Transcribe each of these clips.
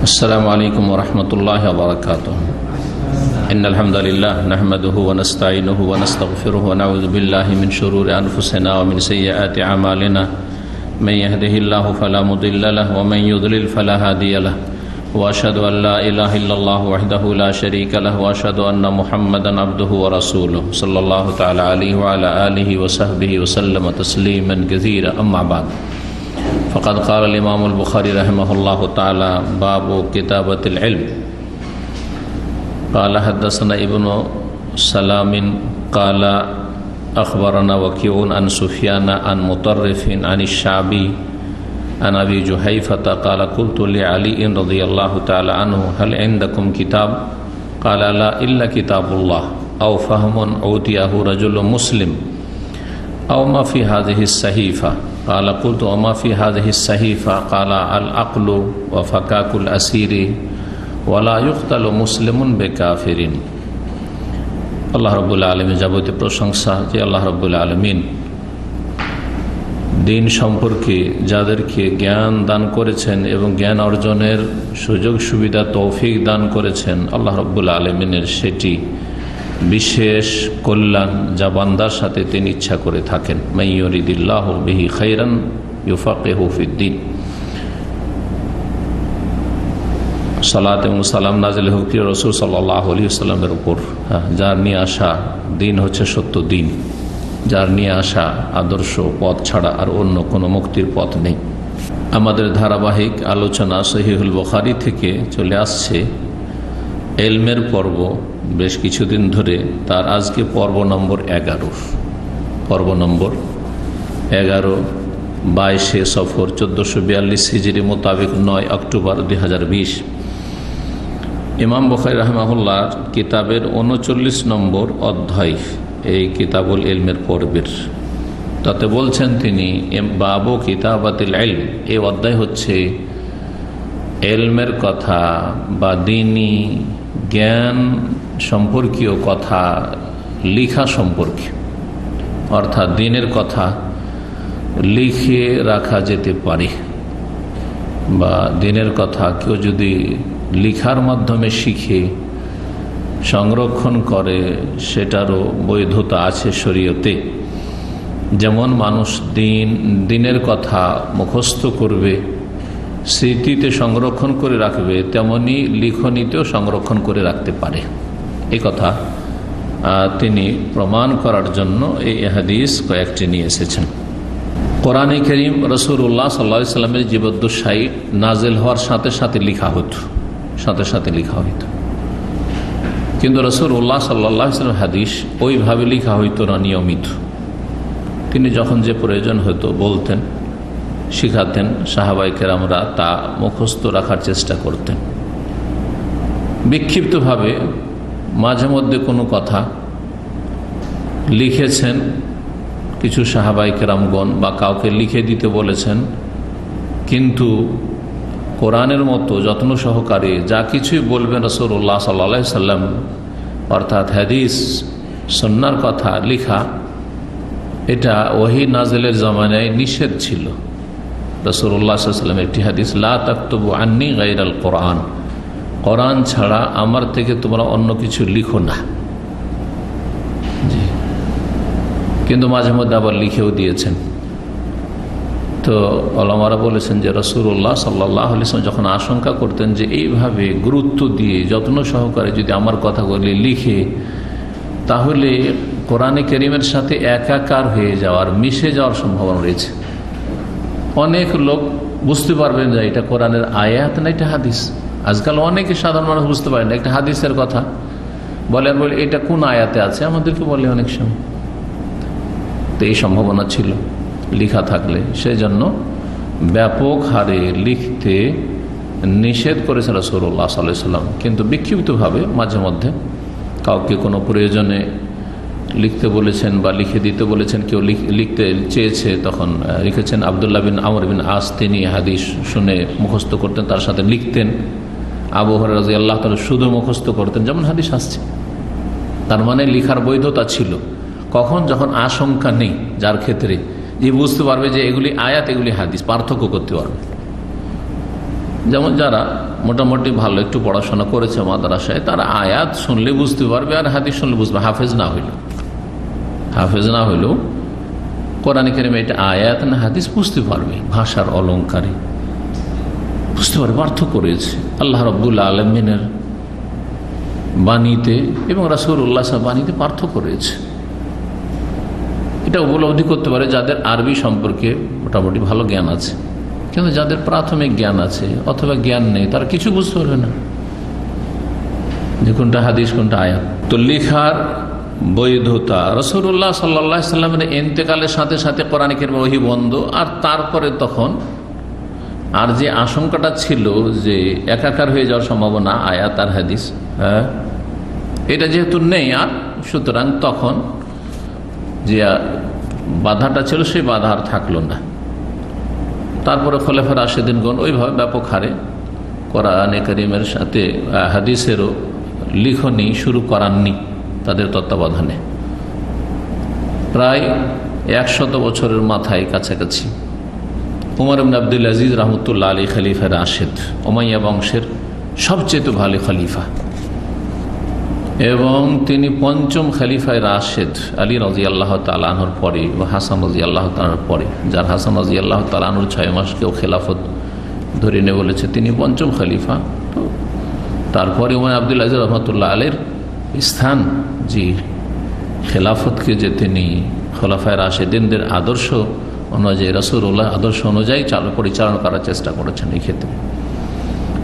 السلام عليكم ورحمة الله وبركاته. إن الحمد لله نحمده ونستعينه ونستغفره ونعوذ بالله من شرور أنفسنا ومن سيئات أعمالنا. من يهده الله فلا مضل له ومن يضلل فلا هادي له. وأشهد أن لا إله إلا الله وحده لا شريك له وأشهد أن محمدا عبده ورسوله صلى الله تعالى عليه وعلى آله وصحبه وسلم تسليما كثيرا. أما بعد فقد قال الإمام البخاري رحمه الله تعالى باب كتابة العلم. قال حدثنا ابن سلام قال أخبرنا وكيع عن سفيان عن مطرف عن الشعبي عن أبي جحيفة قال قلت لعلي رضي الله تعالى عنه هل عندكم كتاب؟ قال لا إلا كتاب الله أو فهم أوتيه رجل مسلم أو ما في هذه الصحيفة. قال قلت وما في هذه الصحيفة؟ قال العقل وفكاك الأسير ولا يقتل مسلم بكافر. আল্লাহ রাব্বুল আলামিন যাবতীয় প্রশংসা যে আল্লাহ রাব্বুল আলামিন দিন সম্পর্কে যাদেরকে জ্ঞান দান করেছেন এবং জ্ঞান অর্জনের সুযোগ সুবিধা তৌফিক দান করেছেন, আল্লাহ রাব্বুল আলামিনের সেটি বিশেষ কল্যাণ যা বান্দার সাথে তিনি ইচ্ছা করে থাকেন। মান ইউরিদিল্লাহু বিহি খাইরান ইউফাকিহু ফিদ্দীন। সালাত এবং সালাম নাজিল হোক প্রিয় রাসূল সাল্লাল্লাহু আলাইহি ওয়াসাল্লামের উপর, যার নিয়ে আসা দিন হচ্ছে সত্য দিন, যার নিয়ে আসা আদর্শ পথ ছাড়া আর অন্য কোনো মুক্তির পথ নেই। আমাদের ধারাবাহিক আলোচনা সহিহুল বুখারী থেকে চলে আসছে এলমের পর্ব বেশ কিছুদিন ধরে। তার আজকে পর্ব নম্বর 11। পর্ব নম্বর 11, 22শে সফর 1442 হিজরি মোতাবেক 9 অক্টোবর 2020। ইমাম বুখারী রাহিমাহুল্লাহর কিতাবের 39 নম্বর অধ্যায় এই কিতাবুল ইলমের পর্বের। তাতে বলছেন তিনি বাবু কিতাবাতিল ইলম। এই অধ্যায় হচ্ছে ইলমের কথা বা দ্বীনি জ্ঞান সম্পর্কীয় কথা লিখা সম্পর্কে, অর্থাৎ দ্বীনের কথা লিখে রাখা যেতে পারে বা দ্বীনের কথা কেউ যদি লিখার মাধ্যমে শিখে সংরক্ষণ করে সেটারও বৈধতা আছে শরীয়তে। যেমন মানুষ দ্বীনের কথা মুখস্থ করবে, স্মৃতিতে সংরক্ষণ করে রাখবে, তেমনি লিখনীতেও সংরক্ষণ করে রাখতে পারে। এই কথা তিনি প্রমাণ করার জন্য এই হাদিস কয়েকটি নিয়ে এসেছেন। কোরআনে কারীম রাসূলুল্লাহ সাল্লাল্লাহু আলাইহি ওয়াসাল্লামের জীবদ্দশায় নাজিল হওয়ার সাথে সাথে লেখা হতো, সাথে সাথে লেখা হইতো। কিন্তু রাসূলুল্লাহ সাল্লাল্লাহু আলাইহি ওয়াসাল্লাম হাদিস ওইভাবে লেখা হইতো না নিয়মিত। তিনি যখন যে প্রয়োজন হতো বলতেন, শিখাতেন, সাহাবায়ে কেরামরা তা মুখস্থ রাখার চেষ্টা করতেন। বিক্ষিপ্তভাবে মাঝে মধ্যে কোনো কথা লিখেছেন কিছু সাহাবায়ে কেরামগণ বা কাউকে লিখে দিতে বলেছেন, কিন্তু কোরআনের মতো যত্ন সহকারে যা কিছুই বলবেন রাসূলুল্লাহ সাল্লাল্লাহু আলাইহি ওয়াসাল্লাম, অর্থাৎ হাদিস সুন্নাহর কথা লেখা, এটা ওহী নাজিলের জামানায় নিষেধ ছিল। রাসূলুল্লাহ সাল্লাল্লাহু আলাইহি ওয়াসাল্লামের একটি হাদিস, লা তাকতুবু আন্নী গায়রাল কোরআন, কোরআন ছাড়া আমার থেকে তোমরা অন্য কিছু লিখো না। কিন্তু মাঝে মধ্যে আবার লিখেও দিয়েছেন। তো ওলামারা বলেছেন যে রাসূলুল্লাহ সাল্লাল্লাহু আলাইহি ওয়াসাল্লাম যখন আশঙ্কা করতেন যে এইভাবে গুরুত্ব দিয়ে যত্ন সহকারে যদি আমার কথাগুলি লিখে, তাহলে কোরআনে কারীমের সাথে একাকার হয়ে যাওয়ার, মিশে যাওয়ার সম্ভাবনা রয়েছে। অনেক লোক বুঝতে পারবেন যে এটা কোরআনের আয়াত না এটা হাদিস। আজকাল অনেকে সাধারণ মানুষ বুঝতে পারেন না, একটা হাদিসের কথা বলে আর বলে এটা কোন আয়াতে আছে, আমাদেরকে বলে অনেক সময়। তো এই সম্ভাবনা ছিল লিখা থাকলে, সেই জন্য ব্যাপক হারে লিখতে নিষেধ করেছে রাসূলুল্লাহ সাল্লাল্লাহু আলাইহি ওয়াসাল্লাম। কিন্তু বিক্ষিপ্তভাবে মাঝে মধ্যে কাউকে কোনো প্রয়োজনে লিখতে বলেছেন বা লিখে দিতে বলেছেন, কেউ লিখতে চেয়েছে, তখন লিখেছেন। আবদুল্লাহ বিন আমর বিন আস তিনি হাদিস শুনে মুখস্থ করতেন, তার সাথে লিখতেন। আবু হুরায়রা রাদিয়াল্লাহু তাআলা শুধু মুখস্থ করতেন, যেমন হাদিস আসছে। তার মানে লিখার বৈধতা ছিল। কখন? যখন আশঙ্কা নেই, যার ক্ষেত্রে যে বুঝতে পারবে যে এগুলি আয়াত, এগুলি হাদিস, পার্থক্য করতে পারবে। যেমন যারা মোটামুটি ভালো একটু পড়াশোনা করেছে মাদ্রাসায়, তারা আয়াত শুনলে বুঝতে পারবে আর হাদিস শুনলে বুঝবে। হাফেজ না হইলেও কোরআন কারীমে এটা আয়াত না হাদিস বুঝতে পারবে, ভাষার অলংকারে বুঝতে পারবে, পার্থক্য রয়েছে আল্লাহ রাব্বুল আলামিনের বাণীতে এবং রাসূলুল্লাহ সাল্লাল্লাহু আলাইহি ওয়াসাল্লাম বাণীতে পার্থক্য রয়েছে। এটা উপলব্ধি করতে পারে যাদের আরবি সম্পর্কে মোটামুটি ভালো জ্ঞান আছে। কিন্তু যাদের প্রাথমিক জ্ঞান আছে অথবা জ্ঞান নেই, তারা কিছু বুঝতে পারবে না যে কোনটা হাদিস কোনটা আয়াত। তো লেখার বৈধতা, রাসূলুল্লাহ সাল্লাল্লাহু আলাইহি ওয়াসাল্লামের ইন্তেকালের সাথে সাথে কোরআন কারীমের ওহী বন্ধ, আর তারপরে তখন আর যে আশঙ্কাটা ছিল যে একাকার হয়ে যাওয়ার সম্ভাবনা আয়াত আর হাদিস, এটা যেহেতু নেই আর, সুতরাং তখন যে বাধাটা ছিল সেই বাধা আর থাকলো না। তারপরে খোলাফায়ে রাশিদিনগণ ওইভাবে ব্যাপক হারে কোরআনে কারীমের সাথে হাদিসেরও লিখনি শুরু করাননি তাদের তত্ত্বাবধানে। প্রায় 100 বছরের মাথায় কাছাকাছি উমর ইবনে আব্দুল আজিজ রহমতুল্লাহ আলী খলিফা রাশেদ, উমাইয়া বংশের সবচেয়ে ভালো খলিফা, এবং তিনি পঞ্চম খলিফায় রাশেদ আলী রাদিয়াল্লাহু তাআলা আনহুর পরে ও হাসান রাদিয়াল্লাহু তাআলার পরে, যার হাসান রাদিয়াল্লাহু তাআলা আনহুর 6 মাসকেও খেলাফত ধরে নিয়ে বলেছে তিনি পঞ্চম খলিফা। তো তারপরে উমর আব্দুল আজিজ রহমতুল্লাহ আলীর স্থান জি খেলাফতকে যে তিনি খোলাফায়ে রাশেদিনদের আদর্শ অনুযায়ী, রাসূলুল্লাহ আদর্শ অনুযায়ী পরিচালনা করার চেষ্টা করেছেন। এই ক্ষেত্রে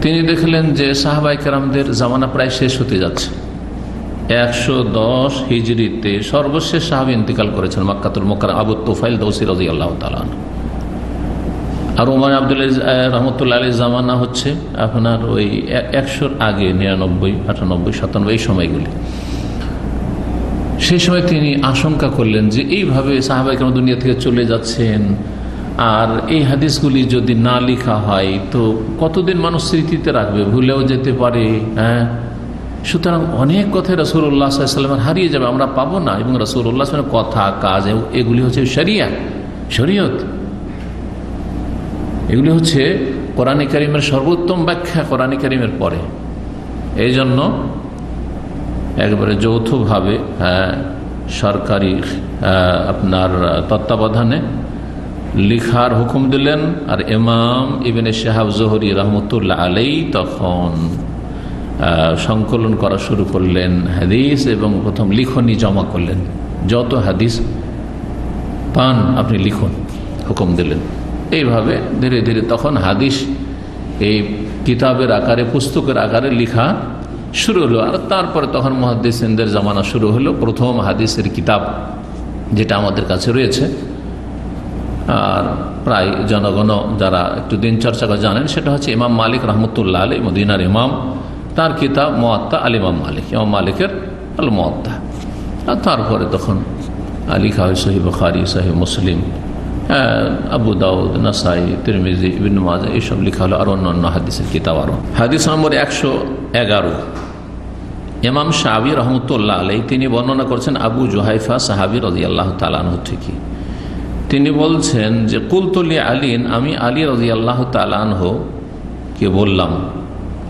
তিনি দেখলেন যে সাহাবায়ে কেরামদের জামানা প্রায় শেষ হতে যাচ্ছে। 110 হিজরিতে সর্বশেষ সাহাবী ইন্তেকাল করেছেন মক্কাতুল মুকাররম আবু তুফাইল দৌসী রাদিয়াল্লাহু তাআলা আনহু। আর উমর আব্দুল আজিজ রহমতুল্লাহ আলাইহির জামানা হচ্ছে আপনার ওই 100-র আগে, 99, 98, 97 এই সময়গুলি। সেই সময় তিনি আশঙ্কা করলেন যে এইভাবে সাহাবায়ে কেরাম দুনিয়া থেকে চলে যাচ্ছেন, আর এই হাদিসগুলি যদি না লেখা হয় তো কতদিন মানুষ স্মৃতিতে রাখবে, ভুলেও যেতে পারে। সুতরাং অনেক কথাই রাসূলুল্লাহ সাল্লাল্লাহু আলাইহি ওয়াসাল্লাম হারিয়ে যাবে, আমরা পাবো না। এবং রাসূলুল্লাহ সাল্লাল্লাহু আলাইহি ওয়াসাল্লামের কথা কাজ এগুলি হচ্ছে শরীয়ত, এগুলি হচ্ছে কোরআনে কারীমের সর্বোত্তম ব্যাখ্যা কোরআনে কারীমের পরে। এই জন্য একবারে যৌথভাবে সরকারি আপনার তত্ত্বাবধানে লিখার হুকুম দিলেন। আর ইমাম ইবনে শিহাব জোহরী রহমতুল্লাহ আলাইহি তখন সংকলন করা শুরু করলেন হাদিস, এবং প্রথম লিখনি জমা করলেন। যত হাদিস পান আপনি লিখুন, হুকুম দিলেন। এইভাবে ধীরে ধীরে তখন হাদিস এই কিতাবের আকারে, পুস্তকের আকারে লিখা শুরু হলো। আর তারপরে তখন মুহাদ্দিসিনদের জামানা শুরু হলো। প্রথম হাদিসের কিতাব যেটা আমাদের কাছে রয়েছে, আর প্রায় জনগণ যারা একটু দিন চর্চা করে জানেন, সেটা হচ্ছে ইমাম মালিক রহমতুল্লাহ আলাইহি, মদিনার ইমাম, তার কিতাব মুয়াত্তা আল ইমাম মালিক, ইমাম মালিকের আল মুয়াত্তা। আর তারপরে তখন লিখা হয় সহিহ বুখারী, সহিহ মুসলিম, আবু দাউদ, নাসাই, তিরমিজি, ইবনে মাজাহ, এইসব লিখা হলো। আর অন্যান্য হাদিসের কিতাব আরো। হাদিস নম্বর 111, ইমাম শাফিঈ রহমতুল্লাহ আলাইহি তিনি বর্ণনা করছেন আবু জুহাইফা সাহাবী রাদিয়াল্লাহু তাআলা আনহু থেকে। তিনি বলছেন যে কুলতু লি আলীন, আমি আলী রাদিয়াল্লাহু তাআলা আনহু কে বললাম।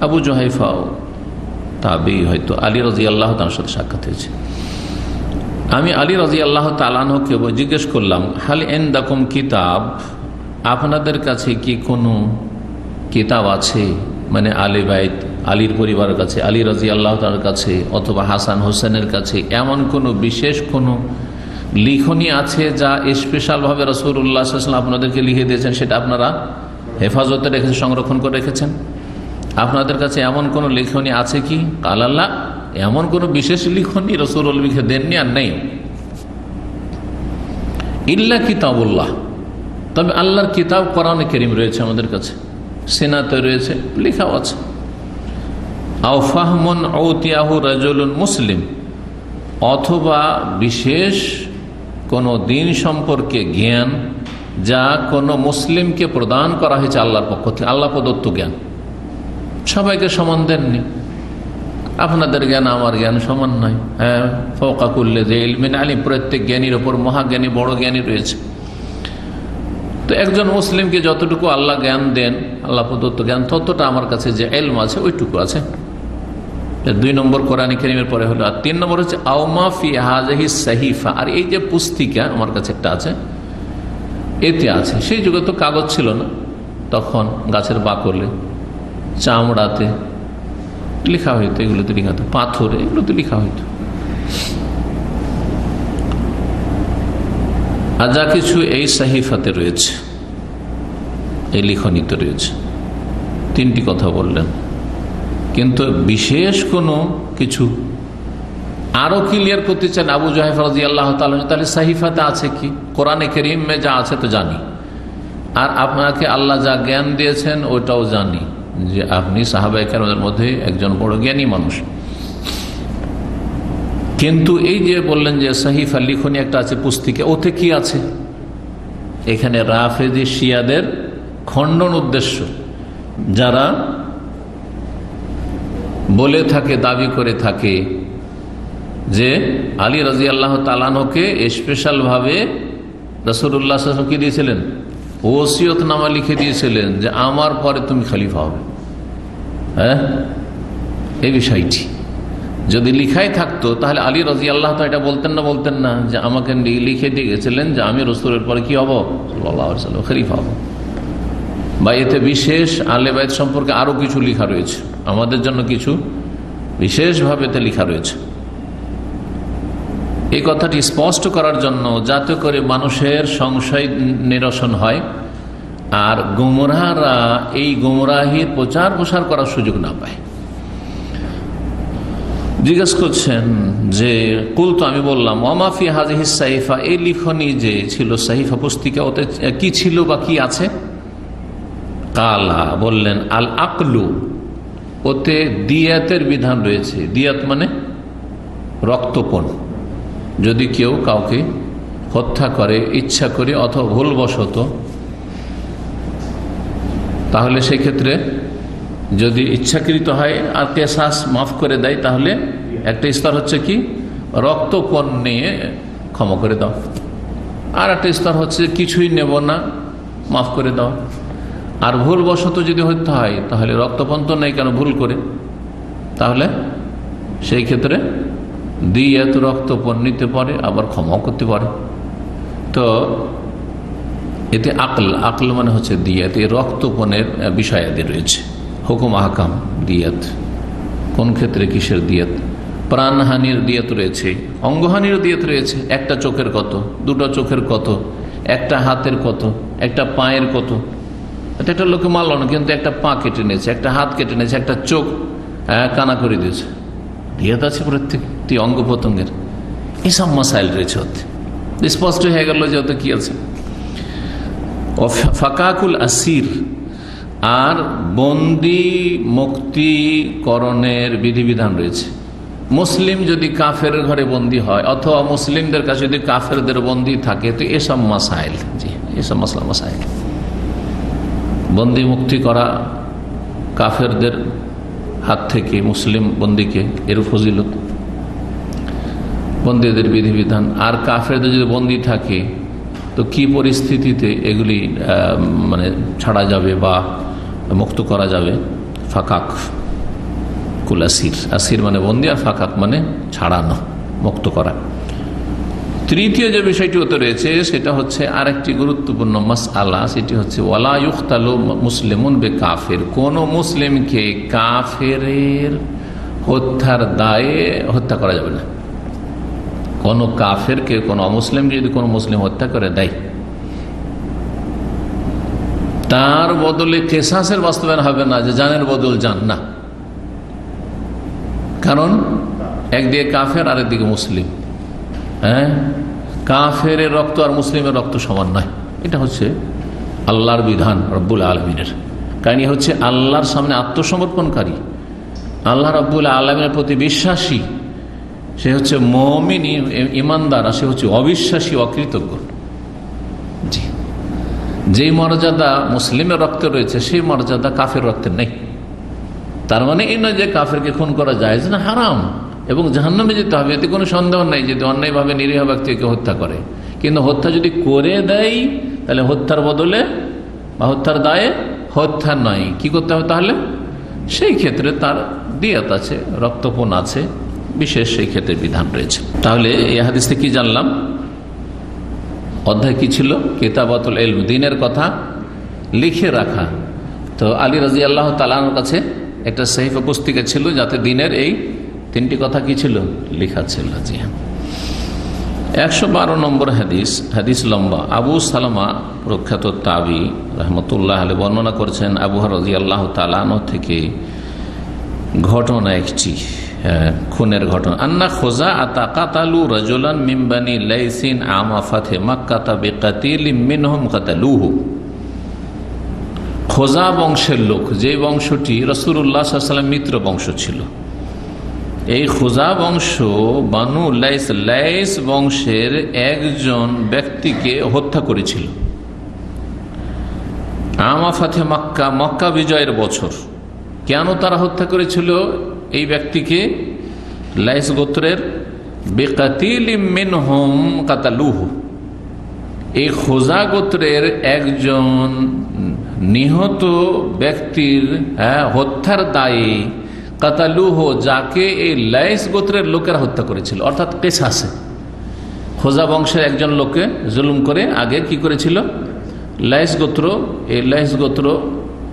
আবু জুহাইফাও তাবেঈ, হয়তো আলী রাদিয়াল্লাহু তাআলার সাথে সাক্ষাৎ হয়েছে। আমি আলী রাদিয়াল্লাহু তাআলা আনহুকে জিজ্ঞেস করলাম, হাল ইনদাকুম কিতাব, আপনাদের কাছে কি কোনো কিতাব আছে, মানে আলী বাইত, আলীর পরিবারের কাছে, আলী রাদিয়াল্লাহু তাআলার কাছে অথবা হাসান হোসেনের কাছে এমন কোনো বিশেষ কোনো লিখনি আছে যা স্পেশালভাবে রাসূলুল্লাহ সাল্লাল্লাহু আলাইহি ওয়াসাল্লাম আপনাদেরকে লিখে দিয়েছেন, সেটা আপনারা হেফাজতে রেখেছেন, সংরক্ষণ করে রেখেছেন? আপনাদের কাছে এমন কোনো লিখনি আছে কি? কাল আল্লাহ, এমন কোনো বিশেষ লিখনি রাসূলুল্লাহ লিখে দেননি আর নেই। ইল্লা কিতাবুল্লাহ, তবে আল্লাহর কিতাব কোরআনে কারীম রয়েছে আমাদের কাছে, সিনাতে রয়েছে, লেখাও আছে। আও ফাহমুন উতিয়াহু রাজুলুন মুসলিম, অথবা বিশেষ কোনো দিন সম্পর্কে জ্ঞান যা কোনো মুসলিমকে প্রদান করা হয়েছে আল্লাহর পক্ষ থেকে, আল্লাহ প্রদত্ত জ্ঞান। সবাইকে সমান দেননি, আপনাদের জ্ঞান আমার জ্ঞান সমান নয়। হ্যাঁ, ফাওকা কুল্লি যি ইলমিন আলিম, প্রত্যেক জ্ঞানীর ওপর মহাজ্ঞানী, বড় জ্ঞানী রয়েছে। তো তো একজন মুসলিমকে যতটুকু আল্লাহ জ্ঞান দেন, আল্লাহ প্রদত্ত জ্ঞান, ততটা আমার কাছে যে ইলম আছে ওইটুকু আছে। 2 নম্বর কোরআন কারীমের পরে হলো। আর 3 নম্বর হচ্ছে আওমা ফি হাযিহি সাহিফা, আর এই যে পুস্তিকা আমার কাছে একটা আছে, এতে আছে। সেই যুগে তো কাগজ ছিল না, তখন গাছের বাকলে, চামড়াতে লেখা হইতো, এগুলোতে লেখা হতো, পাথরে এগুলোতে লেখা হইতো। আর যা কিছু এই সাহিফাতে রয়েছে, এই লিখনিতে রয়েছে। 3টি কথা বললেন, কিন্তু বিশেষ কোনো কিছু আরো ক্লিয়ার করতে চান আবু জুহাইফা রাদিয়াল্লাহু তাআলা, তাহলে সাহিফাতে আছে কি? কোরআনে কারীমে যা আছে তো জানি, আর আপনাকে আল্লাহ যা জ্ঞান দিয়েছেন ওটাও জানি, যে আপনি সাহাবায়ে কেরামের মধ্যে একজন বড় জ্ঞানী মানুষ। কিন্তু এই যে বললেন যে সাহিফা লিখনি একটা আছে, পুস্তিকা, ওতে কি আছে? এখানে রাফেজি শিয়াদের খণ্ডন উদ্দেশ্য। যারা বলে থাকে, দাবি করে থাকে যে আলী রাদিয়াল্লাহু তাআলা আনহুকে স্পেশাল ভাবে রাসূলুল্লাহ সাল্লাল্লাহু আলাইহি ওয়াসাল্লাম কি দিয়েছিলেন? ওসিয়তনামা লিখে দিয়েছিলেন যে আমার পরে তুমি খলিফা হবে। হ্যাঁ, এই বিষয়টি যদি লিখাই থাকতো তাহলে আলী রাদিয়াল্লাহু তাআলা এটা বলতেন না যে আমাকে লিখে দিয়ে গেছিলেন যে আমি রাসূলের পরে কি হব? সাল্লাল্লাহু আলাইহি ওয়াসাল্লাম খলিফা হব। বা এতে বিশেষ আহলে বাইত সম্পর্কে আরো কিছু লেখা রয়েছে, আমাদের জন্য কিছু বিশেষভাবে এতে লেখা রয়েছে। এই কথাটি স্পষ্ট করার জন্য, যাতে করে মানুষের সংশয় নিরসন হয় আর গুমরাহরা এই গুমরাহির প্রচার প্রসার করার সুযোগ না পায়। জিজ্ঞেস করছেন যে কুলতু, আমি বললাম, ওমা ফি হাযিহি সাহিফা, এই লিখনি যে ছিল সাহিফা পুস্তিকা, ওতে কি ছিল বা কি আছে? কালা, বললেন, আল আকলু, ওতে দিয়াতের বিধান রয়েছে। দিয়াত মানে রক্তপণ। যদি কেউ কাউকে হত্যা করে ইচ্ছা করে অথবা ভুলবশত, তাহলে সেই ক্ষেত্রে যদি ইচ্ছাকৃত হয় আর কেসাস মাফ করে দেয়, তাহলে একটা স্তর হচ্ছে কি রক্তপণ নিয়ে ক্ষমা করে দাও, আর একটা স্তর হচ্ছে কিছুই নেব না, মাফ করে দাও। আর ভুলবশত যদি হত্যা হয় তাহলে রক্তপণ তো নেই, কেন ভুল করে, তাহলে সেই ক্ষেত্রে দিয়াত রক্তপণ নিতে পারে, আবার ক্ষমাও করতে পারে। তো এতে আকল মানে হচ্ছে দিয়াত, এই রক্তপণের বিষয়াদি রয়েছে, হুকুম আহকাম, দিয়াত কোন ক্ষেত্রে কিসের দিয়াত। প্রাণহানির দিয়াত রয়েছে, অঙ্গহানির দিয়াত রয়েছে। একটা চোখের কত, 2টা চোখের কত, একটা হাতের কত, একটা পায়ের কত। একটা লোকে মারল না, কিন্তু একটা পা কেটে নিয়েছে, একটা হাত কেটে নিয়েছে, একটা চোখ কানা করে দিয়েছে, দিয়াত আছে প্রত্যেকটি অঙ্গ প্রত্যঙ্গের। এসব মাসাইল রয়েছে, হতে স্পষ্ট হয়ে গেল যে ওতে কি আছে। ফাকাকুল আসির, আর বন্দি মুক্তিকরণের বিধিবিধান রয়েছে। মুসলিম যদি কাফের ঘরে বন্দী হয়, অথবা মুসলিমদের কাছে যদি কাফেরদের বন্দী থাকে, তো এসব মাসাইল, জি এসব মাসলা মাসাইল, বন্দী মুক্তি করা কাফেরদের হাত থেকে মুসলিম বন্দীকে, এর ফজিলত, বন্দীদের বিধিবিধান। আর কাফেরদের যদি বন্দী থাকে তো কি পরিস্থিতিতে এগুলি মানে ছাড়া যাবে বা মুক্ত করা যাবে। ফাকাক কুল আসির, আসির মানে বন্দী, আর ফাকাক মানে ছাড়ানো, মুক্ত করা। তৃতীয় যে বিষয়টি হতে রয়েছে সেটা হচ্ছে আরেকটি গুরুত্বপূর্ণ মাসআলা, সেটি হচ্ছে ওয়ালা ইউকতালু মুসলিমুন বিকাফির, কোন মুসলিমকে কাফেরের হত্যার দায়ে হত্যা করা যাবে না। কোন কাফেরকে, কোন অমুসলিম যদি কোন মুসলিম হত্যা করে দেয়, তার বদলে কেসাসের বাস্তবায়ন হবে না, যে জানের বদল জান না। কারণ একদিকে কাফের, আরেকদিকে মুসলিম। হ্যাঁ, কাফের রক্ত আর মুসলিমের রক্ত সমান নয়। এটা হচ্ছে আল্লাহর বিধান, রব্বুল আলমিনের। কারণ হচ্ছে আল্লাহর সামনে আত্মসমর্পণকারী, আল্লাহ রব্বুল আলমিনের প্রতি বিশ্বাসী, সে হচ্ছে মুমিন ইমানদার, আর সে হচ্ছে অবিশ্বাসী, অকৃতজ্ঞ। জি, যেই মর্যাদা মুসলিমের রক্তে রয়েছে সেই মর্যাদা কাফের রক্তে নেই। তার মানে এই নয় যে কাফেরকে খুন করা যায় না, হারাম, এবং জাহান্নামে যেতে হবে, এতে কোনো সন্দেহ নাই যদি অন্যায়ভাবে নিরীহ ব্যক্তিকে হত্যা করে। কিন্তু হত্যা যদি করে দেয় তাহলে হত্যার বদলে বা হত্যার দায়ে হত্যা নয়, কি করতে হবে তাহলে? সেই ক্ষেত্রে তার দিয়াত আছে, রক্তপণ আছে, বিশেষ সেই ক্ষেত্রে বিধান রয়েছে। তাহলে এই হাদিস থেকে কি জানলাম? অধ্যায় কি ছিল? কিতাবাতুল ইলম, দ্বীনের কথা লিখে রাখা। তো আলী রাদিয়াল্লাহু তাআলা আনহুর কাছে একটা সাহিফা পুস্তিকা ছিল, যাতে দ্বীনের এই 3টি কথা কি ছিল? লেখা ছিল। জি হ্যাঁ। 112 নম্বর হাদিস লম্বা। আবু সালামা প্রখ্যাত তাবি রহমতুল্লাহ আলাইহি বর্ণনা করেছেন আবু হুরায়রা রাদিয়াল্লাহু তাআলা আনহু থেকে ঘটনা, একটি খুনের ঘটনা। আন্না খুযাআতা কাতালু রাজুলান মিন বানি লাইসিন আমা ফাতহে মাক্কাহ বিকাতিলিন মিনহুম কাতালুহু। খোজা বংশের লোক, যে বংশটি রাসূলুল্লাহ সাল্লাল্লাহু আলাইহি ওয়াসাল্লাম মিত্র বংশ ছিল, এই খোজা বংশ বানু লাইস বংশের একজন ব্যক্তিকে হত্যা করেছিল আমা ফাতহে মক্কা, মক্কা বিজয়ের বছর। কেন তারা হত্যা করেছিল এই ব্যক্তিকে? লাইস গোত্রের বিকাতিলিম মিনহুম কাতালুহু, এই খোজা গোত্রের একজন নিহত ব্যক্তির হত্যার দায়ে কাতালুহু, যাকে এই লাইস গোত্রের লোকেরা হত্যা করেছিল, অর্থাৎ কিসাসে। খোজা বংশের একজন লোককে জুলুম করে আগে কি করেছিল? লাইস গোত্র, এই লাইস গোত্র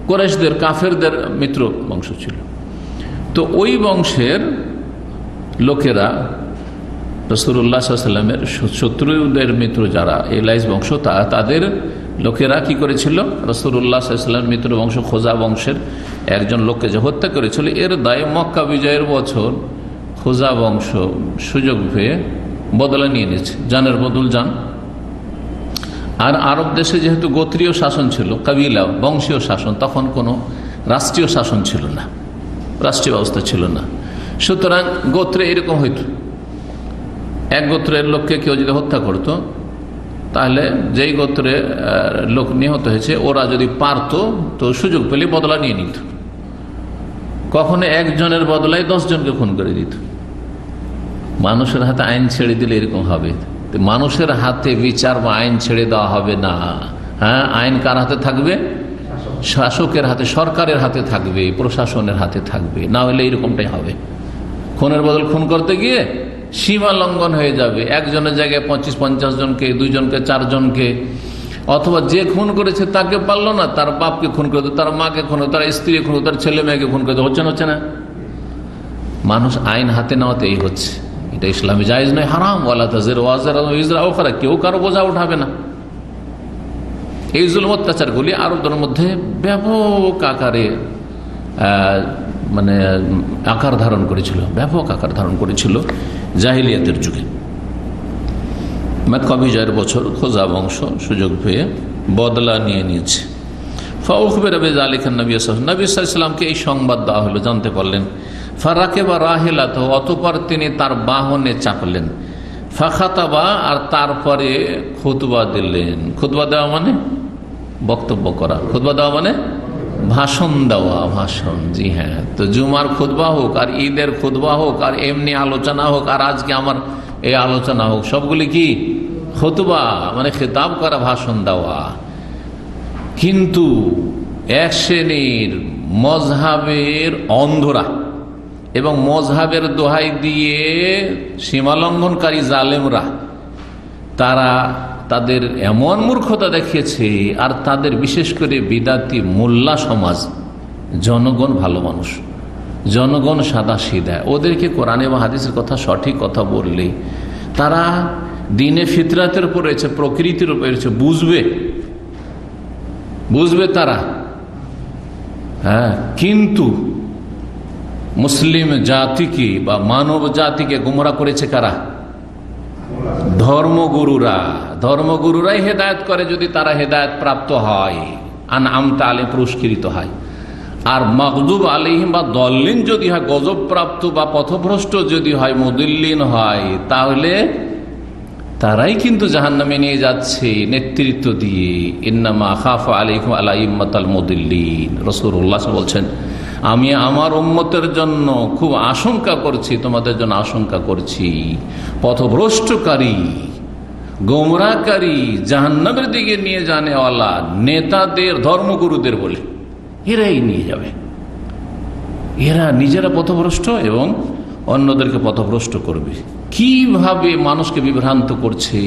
কুরাইশদের, কাফেরদের মিত্র বংশ ছিল। তো ওই বংশের লোকেরা রাসূলুল্লাহ সাল্লাল্লাহু আলাইহি ওয়াসাল্লামের শত্রুদের মিত্র যারা এই লাইস বংশ, তাদের লোকেরা কি করেছিল? রাসূলুল্লাহ সাল্লাল্লাহু আলাইহি ওয়াসাল্লামের মিত্র বংশ খোজা বংশের একজন লোককে যে হত্যা করেছিল, এর দায়ে মক্কা বিজয়ের বছর খোজা বংশ সুযোগ পেয়ে বদলা নিয়ে নিয়েছে, জানের বদল জান। আর আরব দেশে যেহেতু গোত্রীয় শাসন ছিল, কাবিলা বংশীয় শাসন, তখন কোনো রাষ্ট্রীয় শাসন ছিল না, রাষ্ট্রীয় ব্যবস্থা ছিল না। সুতরাং গোত্রে এরকম হইত, এক গোত্রের লোককে কেউ যদি হত্যা করত, তাহলে যেই গোত্রে লোক নিহত হয়েছে ওরা যদি পারত তো সুযোগ পেলে বদলা নিয়ে নিত। কখনো একজনের বদলায় 10 জনকে খুন করে দিত। মানুষের হাতে আইন ছেড়ে দিলে এরকম হবে। মানুষের হাতে বিচার বা আইন ছেড়ে দেওয়া হবে না। হ্যাঁ, আইন কার হাতে থাকবে? শাসকের হাতে, সরকারের হাতে থাকবে, প্রশাসনের হাতে থাকবে। না হলে এরকমটাই হবে। খুনের বদল খুন করতে গিয়ে সীমা লঙ্ঘন হয়ে যাবে। একজনের জায়গায় 25-50 জনকে, 2 জনকে, 4 জনকে, অথবা যে খুন করেছে তাকে পারলো না, তার বাপকে খুন করে, তার মাকে খুন, তার স্ত্রী খুন, তার ছেলে মেয়েকে খুন করে। হচ্ছে না? মানুষ আইন হাতে নেওয়াতে এই হচ্ছে। এটা ইসলামে জায়েজ নয়, হারাম। ওয়ালা তাজিরু ওয়াজিরাতুন বিইজরি উখরা, কেউ কারো বোঝা উঠাবে না। এই জুলুম অত্যাচারগুলি আরবদের মধ্যে ব্যাপক আকারে আকার ধারণ করেছিল, ব্যাপক আকার ধারণ করেছিল জাহিলিয়াতের যুগে। মক্কা বিজয়ের বছর খোজা বংশ সুযোগ পেয়ে বদলা নিয়ে নিয়েছে। ফাউখবিরা বিযালিকা নবী সাল্লাল্লাহু আলাইহি ওয়াসাল্লামকে এই সংবাদ দেওয়া হলো, জানতে পারলেন। ফারাকিবা রাহিলাতাহু, অতঃপর তিনি তার বাহনে চাপলেন। ফাখাতাবা, আর তারপরে খুতবা দিলেন। খুতবা দেওয়া মানে বক্তব্য করা, খুতবা দেওয়া মানে ভাষণ দেওয়া, ভাষণ। জি হ্যাঁ, তো জুমার খুতবা হোক, আর ঈদের খুতবা হোক, আর এমনি আলোচনা হোক, আর আজকে আমার এই আলোচনা হোক, সবগুলি কি খুতবা, মানে খেতাব করা, ভাষণ দেওয়া। কিন্তু এক শ্রেণীর মজহাবের অন্ধরা এবং মজহাবের দোহাই দিয়ে সীমালঙ্ঘনকারী জালেমরা, তারা তাদের এমন মূর্খতা দেখিয়েছে। আর তাদের বিশেষ করে বিদাতি মোল্লা সমাজ, জনগণ ভালো মানুষ, জনগণ সাদা সিধা, ওদেরকে কোরআনে বা হাদিসের কথা, সঠিক কথা বললে তারা দিনে ফিতরাতের উপর রয়েছে, প্রকৃতির উপর রয়েছে, বুঝবে তারা। হ্যাঁ, কিন্তু মুসলিম জাতিকে বা মানব জাতিকে গুমরা করেছে কারা? ধর্মগুরুরাই হেদায়েত করে, যদি তারা হেদায়েত প্রাপ্ত হয়, আনআমতা আলাইহিম পুরস্কৃত হয়। আর মাগদুব আলাইহিম বা দল্লিন যদি হয়, গজব প্রাপ্ত বা পথভ্রষ্ট যদি হয়, মুদিল্লিন হয়, তাহলে তারাই কিন্তু জাহান্নামে নিয়ে যাচ্ছে নেতৃত্ব দিয়ে। ইন্নামা আখাফু আলাইকুম আলাইম্মাতাল মুদিল্লিন, রাসূলুল্লাহ বলছেন, আমি আমার উম্মতের জন্য খুব আশঙ্কা করছি, তোমাদের জন্য আশঙ্কা করছি পথভ্রষ্টকারী গোমরাহকারী, জাহান্নামের দিকে নিয়ে জানেওয়ালা নেতাদের, ধর্মগুরুদের বলে এরাই নিয়ে যাবে। এরা নিজেরা পথভ্রষ্ট এবং অন্যদেরকে পথভ্রষ্ট করবে। কিভাবে মানুষকে বিভ্রান্ত করছে।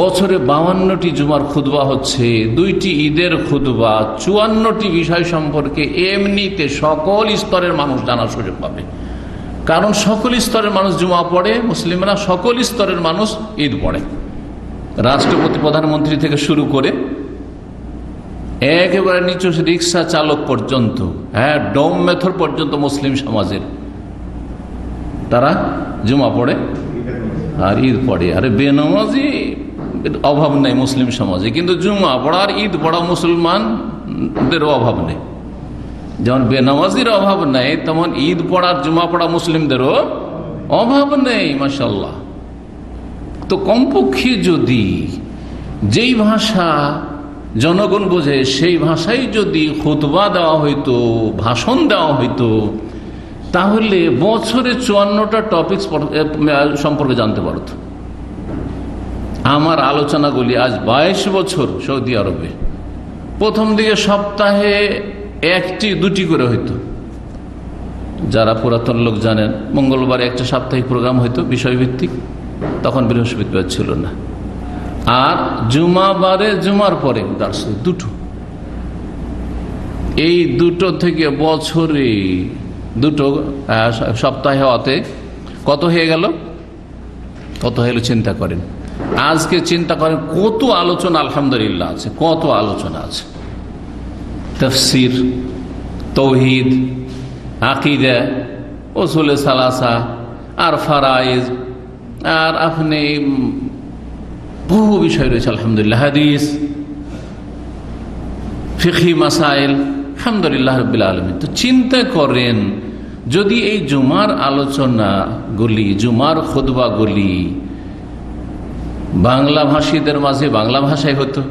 বছরে 52টি জুমার খুতবা হচ্ছে, 2টি ঈদের খুতবা, 54টি বিষয় সম্পর্কে এমনিতে সকল স্তরের মানুষ জানার সুযোগ পাবে। কারণ সকল স্তরের মানুষ জুমা পড়ে, মুসলিমরা সকল স্তরের মানুষ ঈদ পড়ে। রাষ্ট্রপতি, প্রধানমন্ত্রী থেকে শুরু করে একেবারে নিচু রিক্সা চালক পর্যন্ত, ডোম মেথর পর্যন্ত মুসলিম সমাজের তারা জুমা পড়ে আর ঈদ পড়ে। আরে বেনামাজি অভাব নেই মুসলিম সমাজে, কিন্তু জুমা পড়া আর ঈদ পড়া মুসলমানদেরও অভাব নেই। যেমন বেনামাজির অভাব নেই, তেমন ঈদ পড়ার জুমা পড়া মুসলিমদেরও অভাব নেই। মাশাআল্লাহ। তো কমপক্ষে যদি যেই ভাষা জনগণ বোঝে সেই ভাষায় যদি খুতবা দেওয়া হইতো, ভাষণ দেওয়া হইতো, তাহলে বছরে 54টা টপিকস সম্পর্কে জানতে পারত। আমার আলোচনাগুলি আজ 22 বছর সৌদি আরবে, প্রথম দিকে সপ্তাহে 1টি 2টি করে হইতো। যারা পুরাতন লোক জানেন, মঙ্গলবারে একটা সাপ্তাহিক প্রোগ্রাম হইতো বিষয়ভিত্তিক, তখন বৃহস্পতিবার ছিল না। আর জুমাবারে জুমার পরে দার্স 2টো। এই 2টো থেকে বছরে 2টো সপ্তাহে হওয়াতে কত হয়ে গেল? কত হয়ে গেল চিন্তা করেন। আজকে চিন্তা করেন কত আলোচনা আলহামদুলিল্লাহ আছে, কত আলোচনা আছে। তাফসীর, তাওহীদ, আকীদা, উসুলে সালাসা, আর ফারায়েজ, আর আপনি বহু বিষয় রয়েছে আলহামদুলিল্লাহ, হাদিস, ফিকহি মাসাইল, আলহামদুলিল্লাহ রাব্বিল আলামিন। তো চিন্তা করেন যদি এই জুমার আলোচনাগুলি, জুমার খুতবাগুলি বাংলা ভাষীদের মাঝে বাংলা ভাষায় হতো,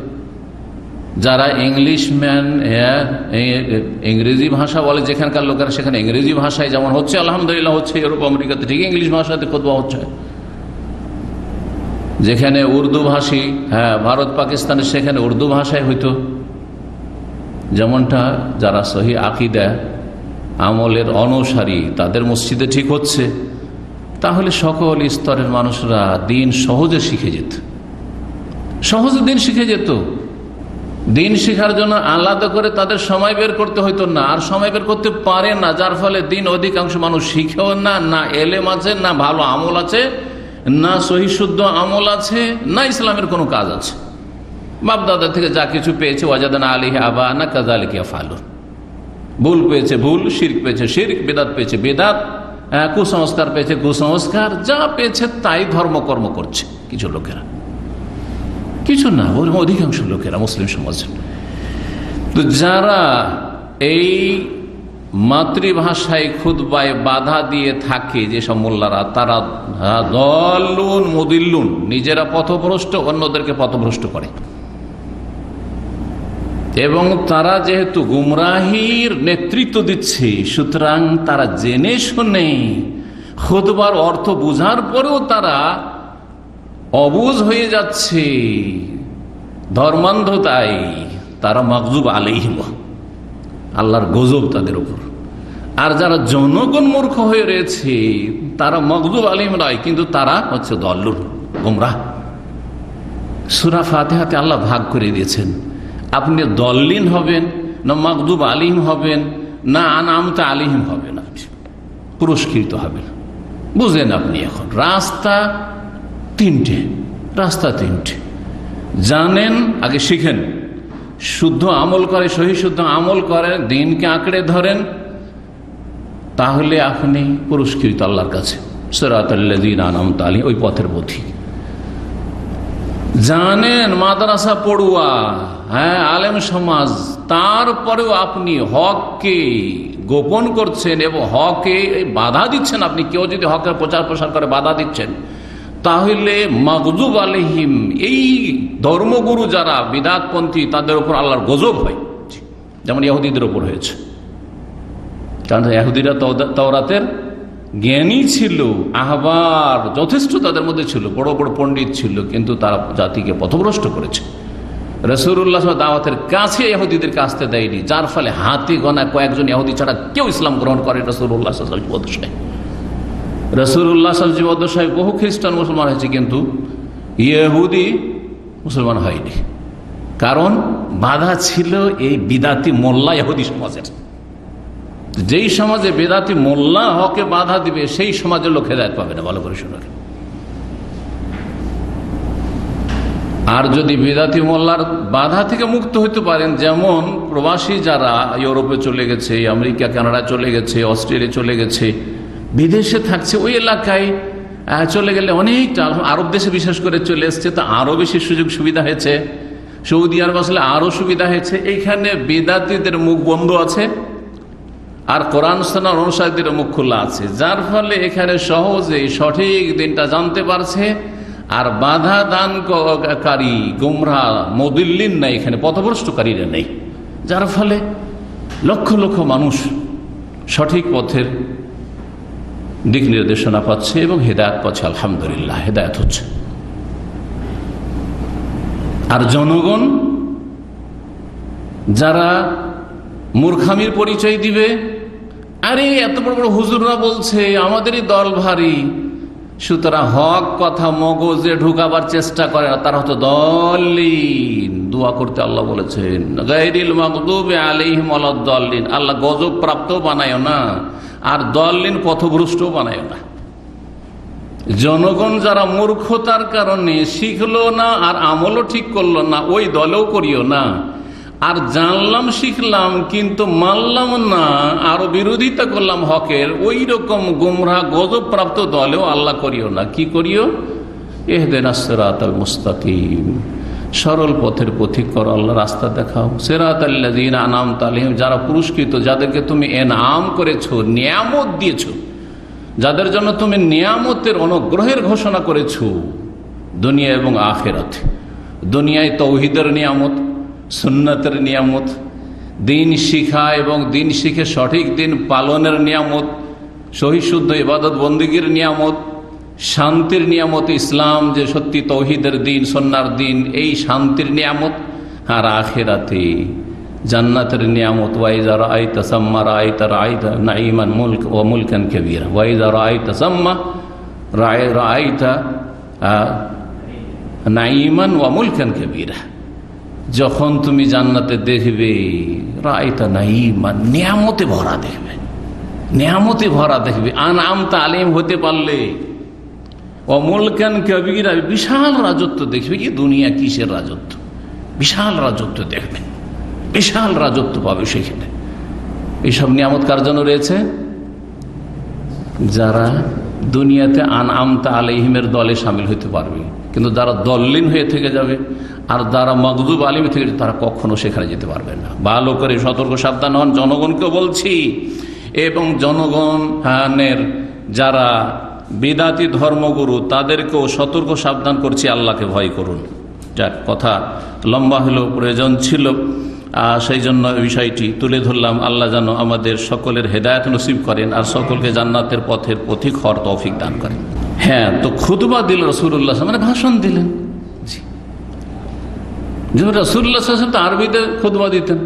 যারা ইংলিশম্যান, ইংরেজি ভাষা বলে যেখানকার লোকেরা, সেখানে ইংরেজি ভাষায় যেমন হচ্ছে আলহামদুলিল্লাহ হচ্ছে, ইউরোপ আমেরিকাতে ঠিক ইংলিশ ভাষাতে খুতবা হচ্ছে। যেখানে উর্দু ভাষী, ভারত পাকিস্তানে সেখানে উর্দু ভাষায় হইতো। যেমনটা যারা সহি আকীদা আমলের অনুসারী তাদের মসজিদে ঠিক হচ্ছে, তাহলে সকল স্তরের মানুষরা দিন সহজে শিখে যেত, সহজে দিন শিখে যেত। দিন শেখার জন্য আলাদা করে তাদের সময় বের করতে হইতো না, আর সময় বের করতে পারে না, যার ফলে দিন অধিকাংশ মানুষ শিখেও না, না এলেম আছে, না ভালো আমল আছে, না সহি শুদ্ধ আমল আছে, না ইসলামের কোনো কাজ আছে। বাপদাদা থেকে যা কিছু পেয়েছে, ওয়াজাদানা আলাইহি আবানা কাযালিকা ইয়াফআলুন, ভুল পেয়েছে ভুল, শিরক পেয়েছে শিরক, বেদাত পেয়েছে বেদাত, কুসংস্কার পেয়েছে কুসংস্কার, যা পেয়েছে তাই ধর্মকর্ম করছে কিছু লোকেরা, কিছু না, অধিকাংশ লোকেরা মুসলিম সমাজে। তো যারা এই মাতৃভাষায় খুতবায় বাধা দিয়ে থাকে, যেসব মোল্লারা, তারা দলুন মুদিল্লুন, নিজেরা পথভ্রষ্ট, অন্যদেরকে পথভ্রষ্ট করে। এবং তারা যেহেতু গুমরাহির নেতৃত্ব দিচ্ছে, সুতরাং তারা জেনে শুনে খুতবার অর্থ বুঝার পরেও তারা অবুঝ হয়ে যাচ্ছে ধর্মান্ধতায়, তারা মাগজুব আলাইহিম, আল্লাহর গজব তাদের উপর। আর যারা জনগণ মূর্খ হয়ে রয়েছে তারা মাগজুব আলাইহিম নয়, কিন্তু তারা হচ্ছে দল্লুর, গুমরাহ। সূরা ফাতিহাতে আল্লাহ ভাগ করে দিয়েছেন, আপনি দল্লিন হবেন না মাগজুব আলাইহিম হবেন, না আনআমতা আলাইহিম হবেন, আপনি পুরস্কৃত হবেন। বুঝলেন আপনি এখন রাস্তা তিনটে, রাস্তা তিনটে জানেন, আগে শিখেন, শুদ্ধ আমল করে, সহি শুদ্ধ আমল করেন, দিনকে আঁকড়ে ধরেন, তাহলে আপনি পুরস্কৃত আল্লাহর কাছে। সিরাতাল্লাযীনা আনআমতা আলাইহিম, ওই পথের পথিক। জানেন মাদ্রাসা পড়ুয়া, আলেম সমাজ, তারপরেও আপনি হককে গোপন করছেন এবং হকে বাধা দিচ্ছেন। আপনি কেউ যদি হকের প্রচার প্রসার করে বাধা দিচ্ছেন, তাহলে মাগজুব আলাইহিম, এই ধর্মগুরু যারা বিদআতপন্থী, তাদের উপর আল্লাহর গজব হয়, যেমন ইহুদিদের উপর হয়েছে। কারণ ইহুদিরা তাওরাতের জ্ঞানী ছিল, আহবার যথেষ্ট তাদের মধ্যে ছিল, বড় বড় পণ্ডিত ছিল, কিন্তু তারা জাতিকে পথভ্রষ্ট করেছে। রাসূলুল্লাহ দাওয়াতের কাছে ইহুদিদেরকে আসতে দেয়নি, যার ফলে হাতে গোনা কয়েকজন ইহুদি ছাড়া কেউ ইসলাম গ্রহণ করে রাসূলুল্লাহ সাল্লাল্লাহু আলাইহি ওয়াসাল্লাম। রাসূলুল্লাহ সাল্লাল্লাহু আলাইহি ওয়াসাল্লাম বহু খ্রিস্টান মুসলমান হয়েছে, কিন্তু ইহুদি মুসলমান হয়নি। কারণ বাধা ছিল এই বিদাতি মোল্লা ইহুদি সমাজের। যেই সমাজে বেদাতি মোল্লা হকে বাধা দিবে, সেই সমাজের লোক হেদায়েত পাবে না। ভালো করে শুনুন। আর যদি বেদাতি মোল্লার বাধা থেকে মুক্ত হতে পারেন, যেমন প্রবাসী যারা ইউরোপে চলে গেছে, আমেরিকা কানাডা চলে গেছে, অস্ট্রেলিয়া চলে গেছে, বিদেশে থাকছে, ওই এলাকায় চলে গেলে অনেকটা, আরব দেশে বিশেষ করে চলে এসছে, তো আরো বেশি সুযোগ সুবিধা হয়েছে। সৌদি আরব আসলে আরো সুবিধা হয়েছে। এইখানে বেদাতিদের মুখ বন্ধ আছে আর কোরআন সুন্নাহর অনুসারীদের মুখ খোলা আছে, যার ফলে এখানে সহজে সঠিক দিনটা জানতে পারছে। আর বাধা দানকারী গুমরাহ মুদিল্লিন নাই, এখানে পথভ্রষ্টকারীরা নেই, যার ফলে লক্ষ লক্ষ মানুষ সঠিক পথের দিক নির্দেশনা পাচ্ছে এবং হেদায়েত পাচ্ছে। আলহামদুলিল্লাহ, হেদায়েত হচ্ছে। আর জনগণ যারা মূর্খামির পরিচয় দিবে, আরে এত বড় বড় হুজুররা বলছে আমাদেরই দল ভারী, সুতরাং হক কথা মগজে ঢুকাবার চেষ্টা করে না, তারা হতো দলিন। দোয়া করতে আল্লাহ বলেছেন গায়রিল মাগদুবি আলাইহিম ওয়ালাদ-দাল্লিন। আল্লাহ গজব প্রাপ্ত বানায় না, আর দলিন পথভ্রষ্ট বানায় না। জনগণ যারা মূর্খতার কারণে শিখলো না আর আমলও ঠিক করলো না, ওই দলেও করিও না। আর জানলাম শিখলাম কিন্তু মানলাম না, আরো বিরোধিতা করলাম হকের, ওই রকম গুমরাহ গজব প্রাপ্ত দলেও আল্লাহ করিও না। কি করিও? ইহদিনাস সিরাতাল মুস্তাকিম, সরল পথের পথিক করো, আল্লাহ রাস্তা দেখাও। সিরাতাল্লাযীনা আনআমতা আলাইহিম, যারা পুরস্কৃত, যাদেরকে তুমি এনাম করেছো, নিয়ামত দিয়েছো, যাদের জন্য তুমি নিয়ামতের অনুগ্রহের ঘোষণা করেছো দুনিয়া এবং আখিরাতে। দুনিয়ায় তাওহীদের নিয়ামত, সুন্নতের নিয়ামত, দিন শিখা এবং দিন শিখে সঠিক দিন পালনের নিয়ামত, সহি শুদ্ধ ইবাদত বন্দেগীর নিয়ামত, শান্তির নিয়ামত, ইসলাম যে সত্যি তাওহীদের দিন, সুন্নাহর দিন, এই শান্তির নিয়ামত। আর আখিরাতে জান্নাতের নিয়ামত। ওয়াইজা রাআইতা সাম্মা রাআইতা নাঈমান মুলক ওয়া মুলকান কাবীরা। ওয়াইজা রাআইতা সাম্মা রাআইতা নাঈমান ওয়া মুলকান কাবীরা। যখন তুমি জান্নাতে দেখবে, রাআইতা নাঈমান, নিয়ামতে ভরা দেখবে, নিয়ামতে ভরা দেখবে। আনআমতা আলাইহিম হতে পারলে, ওয়া মুলকান কাবীরা, বিশাল রাজত্ব দেখবে। কি দুনিয়া কিসের রাজত্ব? বিশাল রাজত্ব দেখবে, বিশাল রাজত্ব পাবে সেখানে। এইসব নিয়ামত কার জন্য রয়েছে? যারা দুনিয়াতে আনআমতা আলাইহিমের দলে সামিল হতে পারবে। কিন্তু যারা দল্লিন হয়ে থেকে যাবে আর যারা মাগদুব আলাইহিম থেকে, তারা কখনো সেখানে যেতে পারবে না। ভালো করে সতর্ক সাবধান হন। জনগণকেও বলছি, এবং জনগণের যারা বিদাতি ধর্মগুরু, তাদেরকেও সতর্ক সাবধান করছি, আল্লাহকে ভয় করুন। যাক, কথা লম্বা হলেও প্রয়োজন ছিল, সেই জন্য বিষয়টি তুলে ধরলাম। আল্লাহ যেন আমাদের সকলের হেদায়েত নসিব করেন আর সকলকে জান্নাতের পথের পথিক হওয়ার তৌফিক দান করেন। হ্যাঁ, তো খুতবা দিল রাসূলুল্লাহ, মানে ভাষণ দিলেন। রাসূলুল্লাহ তো আরবিতে খুতবা দিতেন।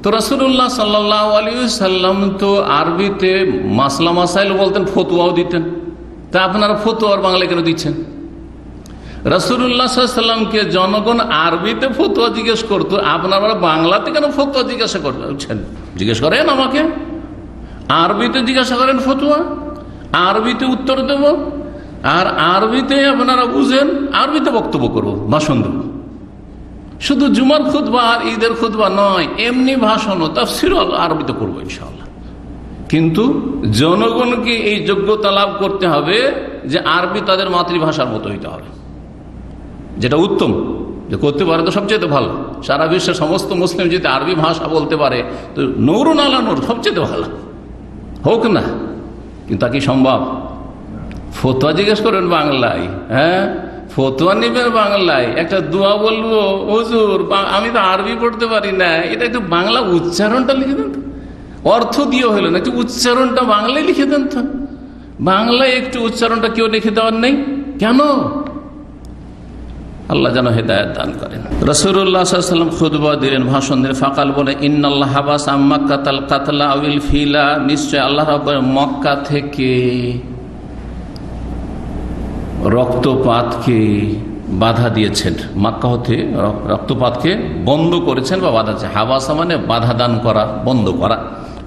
তো রাসূলুল্লাহ সাল্লাল্লাহু আলাইহি ওয়াসাল্লাম তো আরবিতে মাসলা মাসাইল বলতেন, ফতোয়াও দিতেন। তা আপনারা ফতোয়ার বাংলায় কেন দিচ্ছেন? রাসূলুল্লাহ সাল্লাল্লাহু আলাইহি ওয়াসাল্লামকে জনগণ আরবিতে ফতোয়া জিজ্ঞেস করতো, আপনারা বাংলাতে কেন ফতোয়া জিজ্ঞাসা করছেন? জিজ্ঞেস করেন আমাকে, আরবিতে জিজ্ঞাসা করেন ফতোয়া, আরবিতে উত্তর দেব, আর আরবিতে আপনারা বুঝেন, আরবিতে বক্তব্য করবো, ভাষণ দেব। শুধু জুমার খুতবা আর ঈদের খুতবা নয়, এমনি ভাষণও তাফসীরও আরবিতে করবো ইনশাআল্লাহ। কিন্তু জনগণকে এই যোগ্যতা লাভ করতে হবে যে আরবি তাদের মাতৃভাষার মতো হইতে হবে, যেটা উত্তম। যে করতে পারে তো সবচেয়ে ভালো। সারা বিশ্বের সমস্ত মুসলিম যদি আরবি ভাষা বলতে পারে তো নূরুন আলা নূর, সবচেয়ে ভালো হোক না। কিন্তু তা কি সম্ভব? ফতোয়া জিজ্ঞেস করেন বাংলায়, হ্যাঁ, ফতোয়া নিবেন বাংলায়, একটা দোয়া বলবো, হুজুর আমি তো আরবি পড়তে পারি না, এটা একটু বাংলা উচ্চারণটা লিখে দেন তো। অর্থ দিয়ে হইল না, একটু উচ্চারণটা বাংলায় লিখে দেন তো। বাংলায় একটু উচ্চারণটা কেউ লিখে দেওয়ার নেই কেন? আল্লাহ যেন হেদায়েত দান করেন। রাসূলুল্লাহ সাল্লাল্লাহু আলাইহি ওয়াসাল্লাম খুতবা দিলেন, ভাষণ দিলেন। ফাকাল বলে, ইন্নাল্লাহ হাবাস আম্মাক্কাতাল কাতলা আউল ফিলা, নিশ্চয় আল্লাহ রাব্বুল মক্কা থেকে রক্তপাতকে বাধা দিয়েছেন, মক্কা হতে রক্তপাতকে বন্ধ করেছেন বা বাধা দিয়েছেন। হাবাসা মানে বাধা দান করা, বন্ধ করা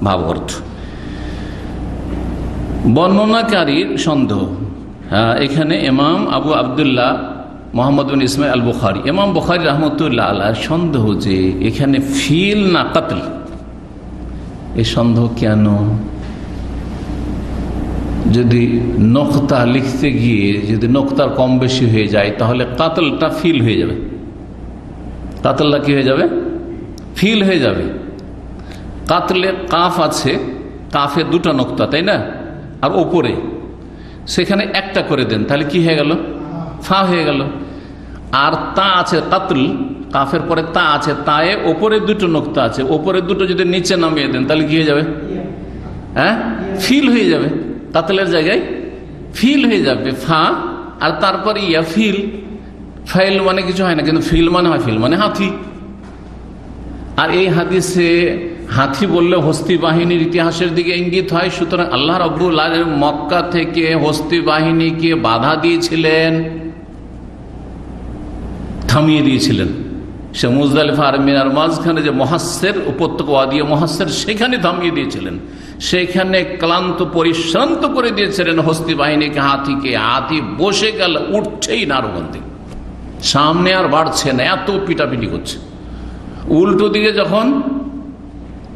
ভাব অর্থ। বর্ণনাকারীর সন্দেহ, এখানে ইমাম আবু আবদুল্লাহ মোহাম্মদ বিন ইসমাইল আল বুখারী, ইমাম বুখারী রাহমাতুল্লাহ আলাইহি সন্দেহ যে এখানে ফিল না কাতল। এই সন্দেহ কেন? যদি নক্তা লিখতে গিয়ে যদি নক্তার কম বেশি হয়ে যায় তাহলে কাতলটা ফিল হয়ে যাবে, কাতলটা কি হয়ে যাবে? ফিল হয়ে যাবে। কাতলে কাফ আছে, কাফে দুটো নক্তা, তাই না? আর ওপরে সেখানে একটা করে দেন, তাহলে কি হয়ে গেল? ফা হয়ে গেল। আর তা আছে কাতল, কাফের পরে তা আছে, তায়ে ওপরে দুটো নক্তা আছে, ওপরে দুটো যদি নিচে নামিয়ে দেন তাহলে কি হয়ে যাবে? হ্যাঁ, ফিল হয়ে যাবে। কাতলের জায়গায় ফিল হয়ে যাবে, ফা আর তারপরে ইয়া ফিল। ফাইল মানে কিছু হয় না, কিন্তু ফিল মানে হয়, ফিল মানে হাতি। আর এই হাদিসে হাতি বললে হস্তি বাহিনীর ইতিহাসের দিকে ইঙ্গিত হয়। সুতরাং আল্লাহ রাব্বুল আলামিন মক্কা থেকে হস্তি বাহিনীকে বাধা দিয়েছিলেন, থামিয়ে দিয়েছিলেন। সে মুজদালিফা আর মিনার মাঝখানে যে মহাস্সের উপত্যকা, ওয়াদি মহাস্সের, সেখানে থামিয়ে দিয়েছিলেন। সেখানে ক্লান্ত পরিশ্রান্ত করে দিয়েছিলেন হস্তি বাহিনীকে, হাতিকে। হাতি বসে গেল, উঠছেই না আরো মধ্যে, সামনে আর বাড়ছে না, এত পিটাপিটি করছে। উল্টো দিকে যখন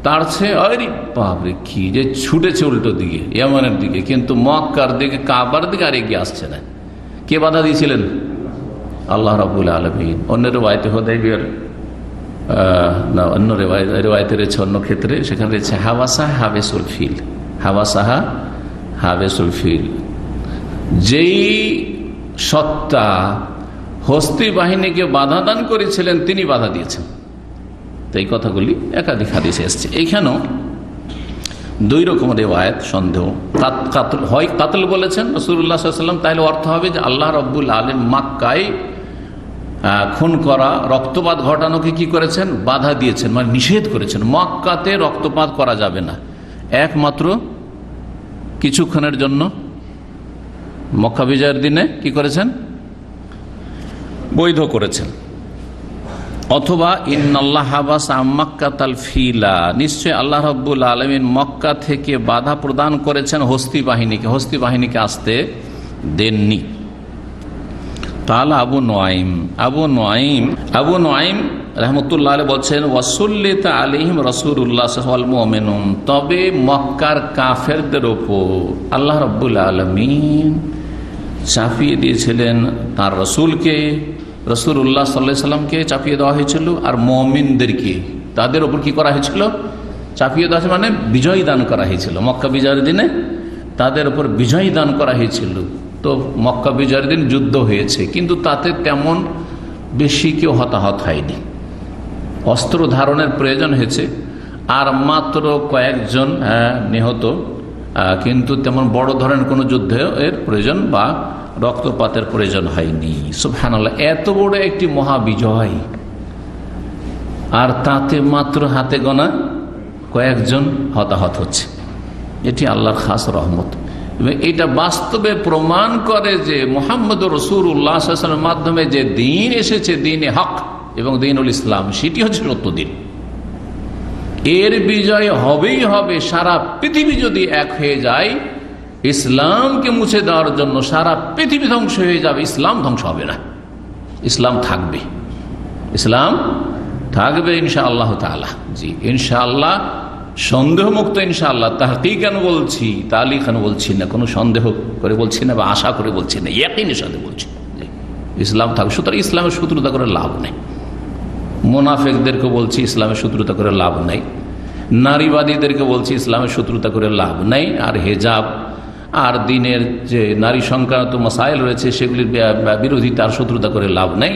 তাড়ছে, আরে বাপরে কি যে ছুটেছে উল্টো দিকে, ইয়ামানের দিকে, কিন্তু মক্কার দিকে, কাবার দিকে আর এগিয়ে আসছে না। কে বাধা দিয়েছিলেন? আল্লাহ রাব্বুল আলামিন। অন্য রেওয়ায়েতে হুদাইবিয়ার না, অন্য রেওয়ায়েতে রয়েছে অন্য ক্ষেত্রে, সেখানে রয়েছে হাওয়াসা হাবেসুল ফিল, হাওয়াসাহা হাবেসুল ফিল। যেই সত্তা হস্তি বাহিনীকে বাধা দান করেছিলেন তিনি বাধা দিয়েছেন। তো এই কথাগুলি একাধিক হাদিসে এসছে। এইখানেও দুই রকম রেওয়ায়েত সন্দেহ। কাতল হয়, কাতল বলেছেন রাসূলুল্লাহ সাল্লাল্লাহু আলাইহি ওয়াসাল্লাম, তাহলে অর্থ হবে যে আল্লাহ রাব্বুল আলামিন মক্কায় খুন করা, রক্তপাত ঘটানোকে কি করেছেন? বাধা দিয়েছেন, মানে নিষেধ করেছেন। মক্কাতে রক্তপাত করা যাবে না, একমাত্র কিছুক্ষণের জন্য মক্কা বিজয়ের দিনে কি করেছেন? বৈধ করেছেন। অথবা ইন্নাল্লাহ হাবাসা মাক্কাতাল ফিলা, নিশ্চয় আল্লাহ রাব্বুল আলামিন মক্কা থেকে বাধা প্রদান করেছেন হস্তি বাহিনীকে, হস্তি বাহিনীকে আসতে দেননি। তাহলে আবু নুআইম রাহমাতুল্লাহ আলাইহি বলছেন, ওয়াসুল্লিতা আলাইহিম রাসূলুল্লাহ ওয়াল মুমিনুন, তবে মক্কার কাফেরদের উপর আল্লাহ রাব্বুল আলামিন চাপিয়ে দিয়েছিলেন তার রাসূলকে, রাসূলুল্লাহ সাল্লাল্লাহু আলাইহি সাল্লামকে চাপিয়ে দেওয়া হয়েছিল। আর মুমিনদেরকে তাদের উপর কি করা হয়েছিল? চাপিয়ে দেওয়া, মানে বিজয় দান করা হয়েছিল। মক্কা বিজয়ের দিনে তাদের উপর বিজয় দান করা হয়েছিল। তো মক্কা বিজয়ের দিন যুদ্ধ হয়েছে, কিন্তু তাতে তেমন বেশি কেউ হতাহত হয়নি। অস্ত্র ধারণের প্রয়োজন হয়েছে, আর মাত্র কয়েকজন নিহত, কিন্তু তেমন বড় ধরনের কোনো যুদ্ধের প্রয়োজন বা রক্তপাতের প্রয়োজন হয়নি। সুবহানাল্লাহ, এত বড় একটি মহাবিজয়, আর তাতে মাত্র হাতে গোনা কয়েকজন হতাহত হচ্ছে। এটি আল্লাহর খাস রহমত। এবং এটা বাস্তবে প্রমাণ করে যে মুহাম্মদুর রাসূলুল্লাহ সাল্লাল্লাহু আলাইহি ওয়াসাল্লামের মাধ্যমে যে দ্বীন এসেছে, দ্বীনে হক এবং দ্বীনুল ইসলাম, সেটি হচ্ছে সত্য দ্বীন। এর বিজয় হবেই হবে। সারা পৃথিবী যদি এক হয়ে যায় ইসলামকে মুছে দেওয়ার জন্য, সারা পৃথিবী ধ্বংস হয়ে যাবে, ইসলাম ধ্বংস হবে না। ইসলাম থাকবে, ইসলাম থাকবে ইনশাআল্লাহ তাআলা। জি ইনশাআল্লাহ, সন্দেহমুক্ত ইনশাআল্লাহ। তাহকিকান বলছি, তালিকান বলছি না, কোনো সন্দেহ করে বলছি না বা আশা করে বলছি না, ইয়াকিনের সাথে বলছি ইসলাম থাকবে। সুতরাং ইসলামের শত্রুতা করে লাভ নেই। মুনাফিকদেরকে বলছি ইসলামের শত্রুতা করে লাভ নেই, নারীবাদীদেরকে বলছি ইসলামের শত্রুতা করে লাভ নেই, আর হেজাব আর দিনের যে নারী সংক্রান্ত মাসাইল রয়েছে সেগুলির বিরোধিতার শত্রুতা করে লাভ নেই।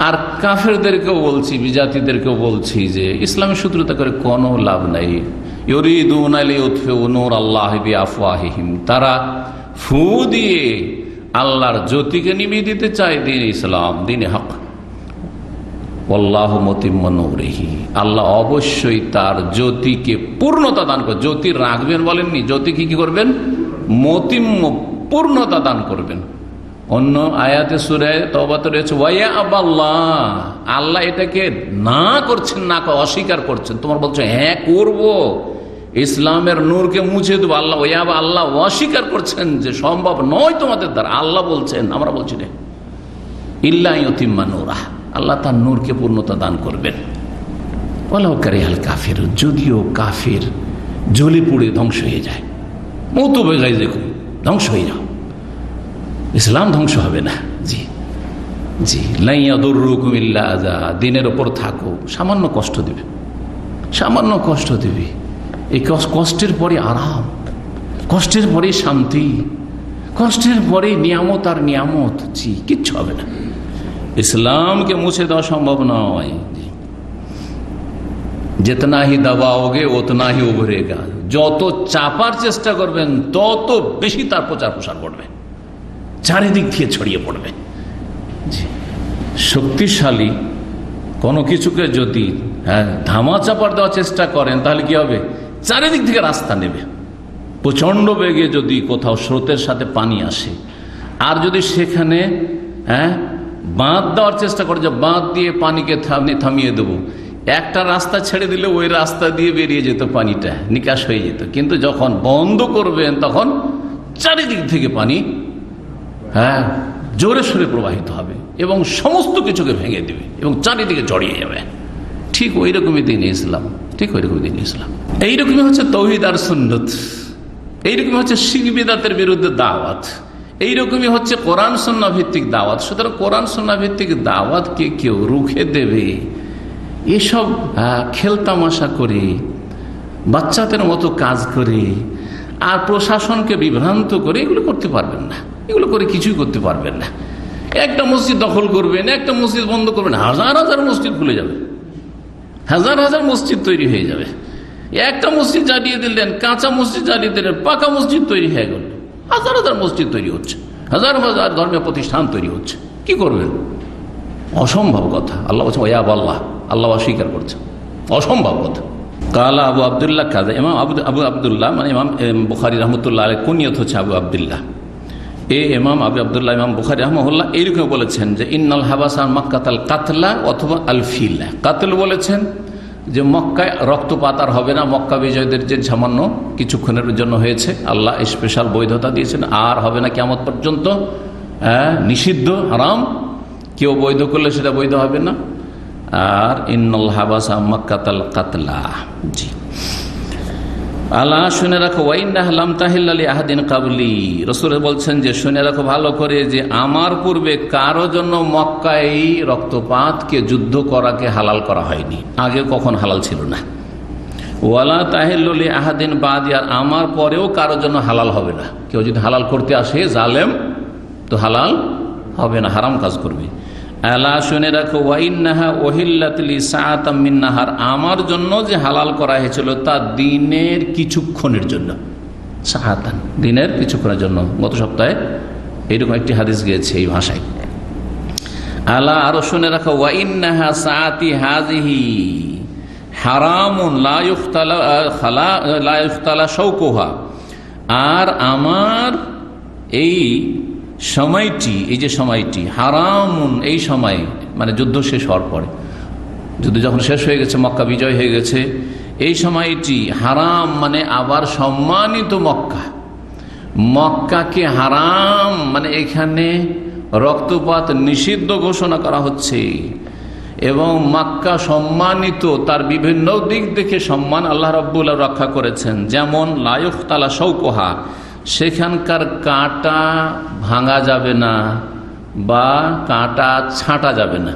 আর কাফেরদেরকেও বলছি, বিজাতিদেরকেও বলছি যে ইসলামের শত্রুতা করে কোনো লাভ নাই। ইউরিদুনা লিইউতফিউ নূরাল্লাহি বিআফওয়াহিহিম, তারা ফু দিয়ে আল্লাহর জ্যোতিকে নিভিয়ে দিতে চায় দিন ইসলাম, দিনে হক। আল্লাহু মুতিম্মু নূরিহি, আল্লাহ অবশ্যই তার জ্যোতিকে পূর্ণতা দান করবেন। জ্যোতি রাখবেন বলেননি, জ্যোতি কি করবেন? মতিম্ম, পূর্ণতা দান করবেন। অন্য আয়াতে সূরা তাওবাতে রয়েছে ওয়া আবাল্লাহ, আল্লাহ এটাকে না করছেন, না অস্বীকার করছেন। তোমার বলছো হ্যাঁ করব, ইসলামের নূরকে মুছে দেবো, আল্লাহ ওয়া আল্লাহ অস্বীকার করছেন যে সম্ভব নয় তোমাদের দ্বারা। আল্লাহ বলছেন, আমরা বলছি না। ইল্লা ইউতিম্মা নূরাহ, আল্লাহ তার নূরকে পূর্ণতা দান করবেন। ওয়ালাউ কারিহাল কাফির, যদিও কাফির জ্বলে পুড়ে ধ্বংস হয়ে যায়, মতো বেগাই দেখুন ধ্বংস হয়ে যাও, ইসলাম ধ্বংস হবে না। জি জি, লা ইয়াদুররুকুম ইল্লা আযা, দিনের ওপর থাকো, সামান্য কষ্ট দেবে, সামান্য কষ্ট দেবে। এই কষ্টের পরে আরাম, কষ্টের পরে শান্তি, কষ্টের পরে নিয়ামত আর নিয়ামত। জি, কিচ্ছু হবে না। ইসলামকে মুছে দেওয়া সম্ভব নয়। जितना ही दबाओगे उतना ही उभरेगा, যত চাপার চেষ্টা করবেন তত বেশি তার প্রচার প্রসার করবে, চারিদিক থেকে ছড়িয়ে পড়বে। শক্তিশালী কোনো কিছুকে যদি ধামা চাপার দেওয়ার চেষ্টা করেন তাহলে কি হবে? চারিদিক থেকে রাস্তা নেবে। প্রচন্ড বেগে যদি কোথাও স্রোতের সাথে পানি আসে, আর যদি সেখানে বাঁধ দেওয়ার চেষ্টা করে যে বাঁধ দিয়ে পানিকে থামিয়ে দেবো, একটা রাস্তা ছেড়ে দিলে ওই রাস্তা দিয়ে বেরিয়ে যেত, পানিটা নিকাশ হয়ে যেত। কিন্তু যখন বন্ধ করবেন তখন চারিদিক থেকে পানি জোরে সোরে প্রবাহিত হবে এবং সমস্ত কিছুকে ভেঙে দেবে এবং চারিদিকে জড়িয়ে যাবে। ঠিক ওই রকমই দিন ইসলাম, ঠিক ওই রকমই দিন ইসলাম। এইরকমই হচ্ছে তৌহিদ আর সুন্নত, এইরকমই হচ্ছে শিরক বিদআতের বিরুদ্ধে দাওয়াত, এইরকমই হচ্ছে কোরআন সুন্নাহ ভিত্তিক দাওয়াত। সুতরাং কোরআন সুন্নাহ ভিত্তিক দাওয়াতকে কেউ রুখে দেবে এসব খেলতামাশা করে, বাচ্চাদের মতো কাজ করে, আর প্রশাসনকে বিভ্রান্ত করে এগুলো করতে পারবেন না। এগুলো করে কিছুই করতে পারবেন না। একটা মসজিদ দখল করবেন, একটা মসজিদ বন্ধ করবেন, হাজার হাজার মসজিদ খুলে যাবে, হাজার হাজার মসজিদ তৈরি হয়ে যাবে। একটা মসজিদ জ্বালিয়ে দিলেন, কাঁচা মসজিদ জ্বালিয়ে দিলেন, পাকা মসজিদ তৈরি হয়ে গেল, হাজার হাজার মসজিদ তৈরি হচ্ছে, হাজার হাজার ধর্মীয় প্রতিষ্ঠান তৈরি হচ্ছে। কি করবেন? অসম্ভব কথা। আল্লাহ বলছেন ওয়া আল্লাহ, আল্লাহ অস্বীকার করছে, অসম্ভব কথা। কালা আবু আবদুল্লাহ কাজা, ইমাম আবু আবদুল্লাহ মানে ইমাম বুখারী রহমতুল্লাহ আলাইহি কুনিয়ত হচ্ছে আবু আবদুল্লাহ। ইমাম আবু আবদুল্লাহ ইমাম বুখারী রাহমাহুল্লাহ এইরকম বলেছেন যে ইন্নাল হাবাসা মাক্কাতাল কাতলা অথবা আল ফিলা। কাতল বলেছেন যে মক্কায় রক্তপাত আর হবে না, মক্কা বিজয়ীদের যে সামান্য কিছুক্ষণের জন্য হয়েছে, আল্লাহ স্পেশাল বৈধতা দিয়েছেন, আর হবে না কিয়ামত পর্যন্ত, নিষিদ্ধ, হারাম, কেউ বৈধ করলে সেটা বৈধ হবে না। আর ইন্নাল হাবাসা মাক্কাতাল কাতলা। জি, আল্লাহ শুনে রাখো ওয়াইন্নাহ লাম তাহিল্লা লি আহাদিন কাবলি, রাসূল বলছেন যে শুনে রাখো ভালো করে যে আমার পূর্বে কারো জন্য মক্কায় রক্তপাতকে, যুদ্ধ করাকে হালাল করা হয়নি, আগে কখন হালাল ছিল না। ওয়ালা তাহিল্লু লি আহাদিন বাদি, আর আমার পরেও কারো জন্য হালাল হবে না। কেউ যদি হালাল করতে আসে জালেম, তো হালাল হবে না, হারাম কাজ করবে। আলা শুনে রাখো ওয়াইন্নাহা ওহিল্লাত লি সাআতাম মিন নাহার, আমার জন্য যে হালাল করা হয়েছিল তা দিনের কিছুক্ষণের জন্য, সাআতান, দিনের কিছুক্ষণের জন্য। গত সপ্তাহে এইরকম একটি হাদিস গিয়েছে এই ভাষায়। আলা আরো শুনে রাখো ওয়াইন্নাহা সাআতি হাযিহি হারামুন লা ইউখতালা শাওকুহা, আর আমার এই সময়টি, এই যে সময়টি হারামুন, এই সময় মানে যুদ্ধ শেষ হওয়ার পরে, যুদ্ধ যখন শেষ হয়ে গেছে, মক্কা বিজয় হয়ে গেছে, এই সময়টি হারাম মানে আবার সম্মানিত মক্কা, মক্কাকে হারাম মানে এখানে রক্তপাত নিষিদ্ধ ঘোষণা করা হচ্ছে এবং মক্কা সম্মানিত, তার বিভিন্ন দিক দেখে সম্মান আল্লাহ রাব্বুল আলামিন রক্ষা করেছেন। যেমন লা ইউখতালা শাওকুহা, সেখানকার কাঁটা ভাঙা যাবে না বা কাঁটা ছাঁটা যাবে না।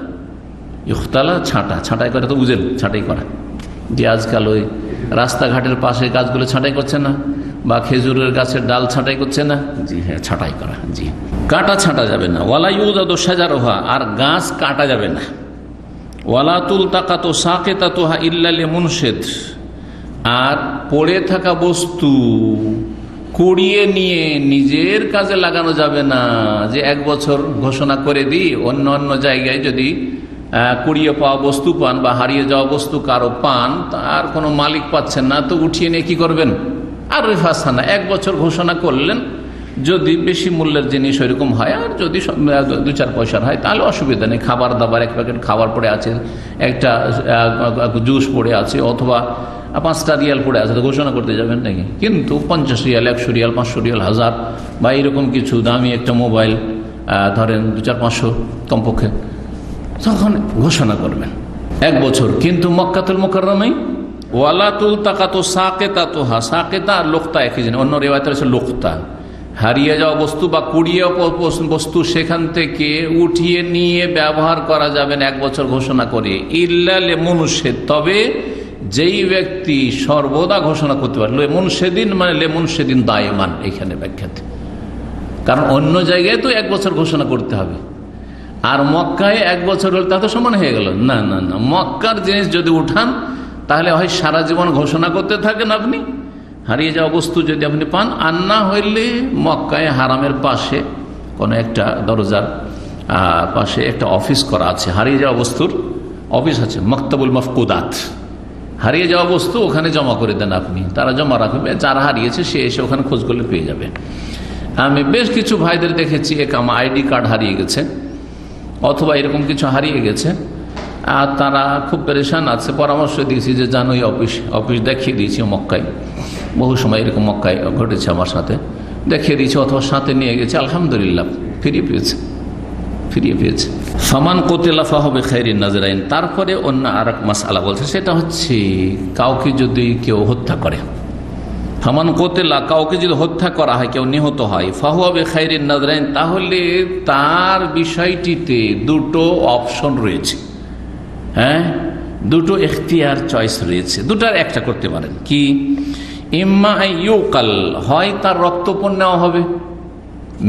ইখতালা ছাঁটা, ছাঁটাই করে তো বুঝেন, ছাঁটাই করা, যে আজকাল ওই রাস্তাঘাটের পাশে গাছগুলো ছাঁটাই করছে না, বা খেজুরের গাছের ডাল ছাঁটাই করছে না, জি হ্যাঁ, ছাঁটাই করা। জি, কাঁটা ছাঁটা যাবে না। ওয়ালা ইউদাদু শাজারুহা, আর গাছ কাটা যাবে না। ওয়ালা তুলতাকাতু সাকিতাতুহা ইল্লা লিমুনশিদ, আর পড়ে থাকা বস্তু কুড়িয়ে নিয়ে নিজের কাজে লাগানো যাবে না। যে 1 বছর ঘোষণা করে দিই, অন্য অন্য জায়গায় যদি কুড়িয়ে পাওয়া বস্তু পান বা হারিয়ে যাওয়া বস্তু কারো পান, তার কোনো মালিক পাচ্ছেন না, তো উঠিয়ে নিয়ে কি করবেন? আর রিফাসানা 1 বছর ঘোষণা করলেন, যদি বেশি মূল্যের জিনিস ওইরকম হয়, আর যদি 2-4 পয়সার হয় তাহলে অসুবিধা নেই। খাবার দাবার, 1 প্যাকেট খাবার পড়ে আছে, একটা জুস পড়ে আছে, অথবা 5টা রিয়াল পড়ে আছে, তো ঘোষণা করতে যাবেন নাকি? কিন্তু 50 রিয়াল, 100 রিয়াল, 500 রিয়াল, 1000 বা এরকম কিছু দামি একটা মোবাইল, ধরেন 2-4-500 কমপক্ষে, তখন ঘোষণা করবেন 1 বছর। কিন্তু মক্কাতুল মুকাররমায় ওয়ালা তুলতাকাতু সাকিতাতুহা, সাকিতা আর লুকতা একই জিনিস, অন্য রিওয়ায়াতে আছে লুকতা। হারিয়ে যাওয়া বস্তু বা কুড়িয়ে বস্তু সেখান থেকে উঠিয়ে নিয়ে ব্যবহার করা যাবে না 1 বছর ঘোষণা করে, ইল্লা লিমুনশিদ, তবে যেই ব্যক্তি সর্বদা ঘোষণা করতে পারে। লেমুনশেদিন মানে লেমুনশেদিন দায়মান এখানে ব্যাখ্যাতে, কারণ অন্য জায়গায় তো 1 বছর ঘোষণা করতে হবে, আর মক্কায় 1 বছর হলে তা তো সমান হয়ে গেল না। না না, মক্কার জিনিস যদি উঠান তাহলে হয় সারা জীবন ঘোষণা করতে থাকেন আপনি, হারিয়ে যাওয়া বস্তু যদি আপনি পান, আর না হইলে মক্কায় হারামের পাশে কোনো একটা দরজার পাশে একটা অফিস করা আছে, হারিয়ে যাওয়া বস্তুর অফিস আছে, মক্তবুল মফকুদাত। হারিয়ে যাওয়া বস্তু ওখানে জমা করে দেন আপনি, তারা জমা রাখবে, যারা হারিয়েছে সে এসে ওখানে খোঁজ করলে পেয়ে যাবে। আমি বেশ কিছু ভাইদের দেখেছি, আমার আইডি কার্ড হারিয়ে গেছে অথবা এরকম কিছু হারিয়ে গেছে, আর তারা খুব পেরেশান আছে। পরামর্শ দিয়েছি যে জানো, এই অফিস দেখিয়ে দিয়েছি মক্কায়, বহু সময় এরকম মক্কায় ঘটেছে আমার সাথে, দেখিয়ে দিয়েছি অথবা সাথে নিয়ে গেছে, আলহামদুলিল্লাহ ফিরিয়ে পেয়েছে। ফামান কোতেলা ফাহবে খাইরিন নাজরাইন। তারপরে অন্য আর এক মাসআলা বলছে, সেটা হচ্ছে কাউকে যদি কেউ হত্যা করে, ফামান কোতেলা, কাউকে যদি হত্যা করা হয়, কেউ নিহত হয়, ফাহবে খাইরিন নাজরাইন, তাহলে তার বিষয়টিতে 2টো অপশন রয়েছে। হ্যাঁ, 2টো এখতিয়ার, চয়েস রয়েছে, 2টার একটা করতে পারেন। কি? ইম্মা ইউকাল, হয় তার রক্তপণ নেওয়া হবে,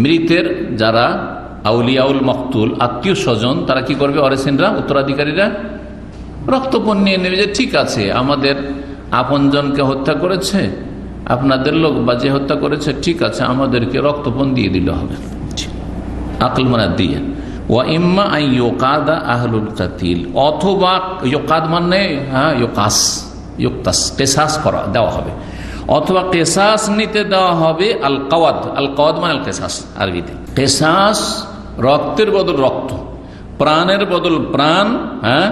মৃতের যারা আউলিয়াউল মকতুল আত্মীয় স্বজন, তারা কি করবে? অরেসিনরা, উত্তরাধিকারীরা রক্তপণ নিয়ে নেবে, যে ঠিক আছে আমাদের আপনজনকে হত্যা করেছে আপনাদের লোক, বা যে হত্যা করেছে, ঠিক আছে আমাদেরকে রক্তপণ দিয়ে দিলে হবে, আকল মানা দিয়ে। ওয়া ইম্মা আই ইউকাদা আহলুল কাতিল, অথবা ইউকাদ মানে কেসাস করা দেওয়া হবে, অথবা কেসাস নিতে দেওয়া হবে। আল কাওয়াদ মানে আল কেসাস, আরবিতে কেসাস, রক্তের বদল রক্ত, প্রাণের বদল প্রাণ, হ্যাঁ,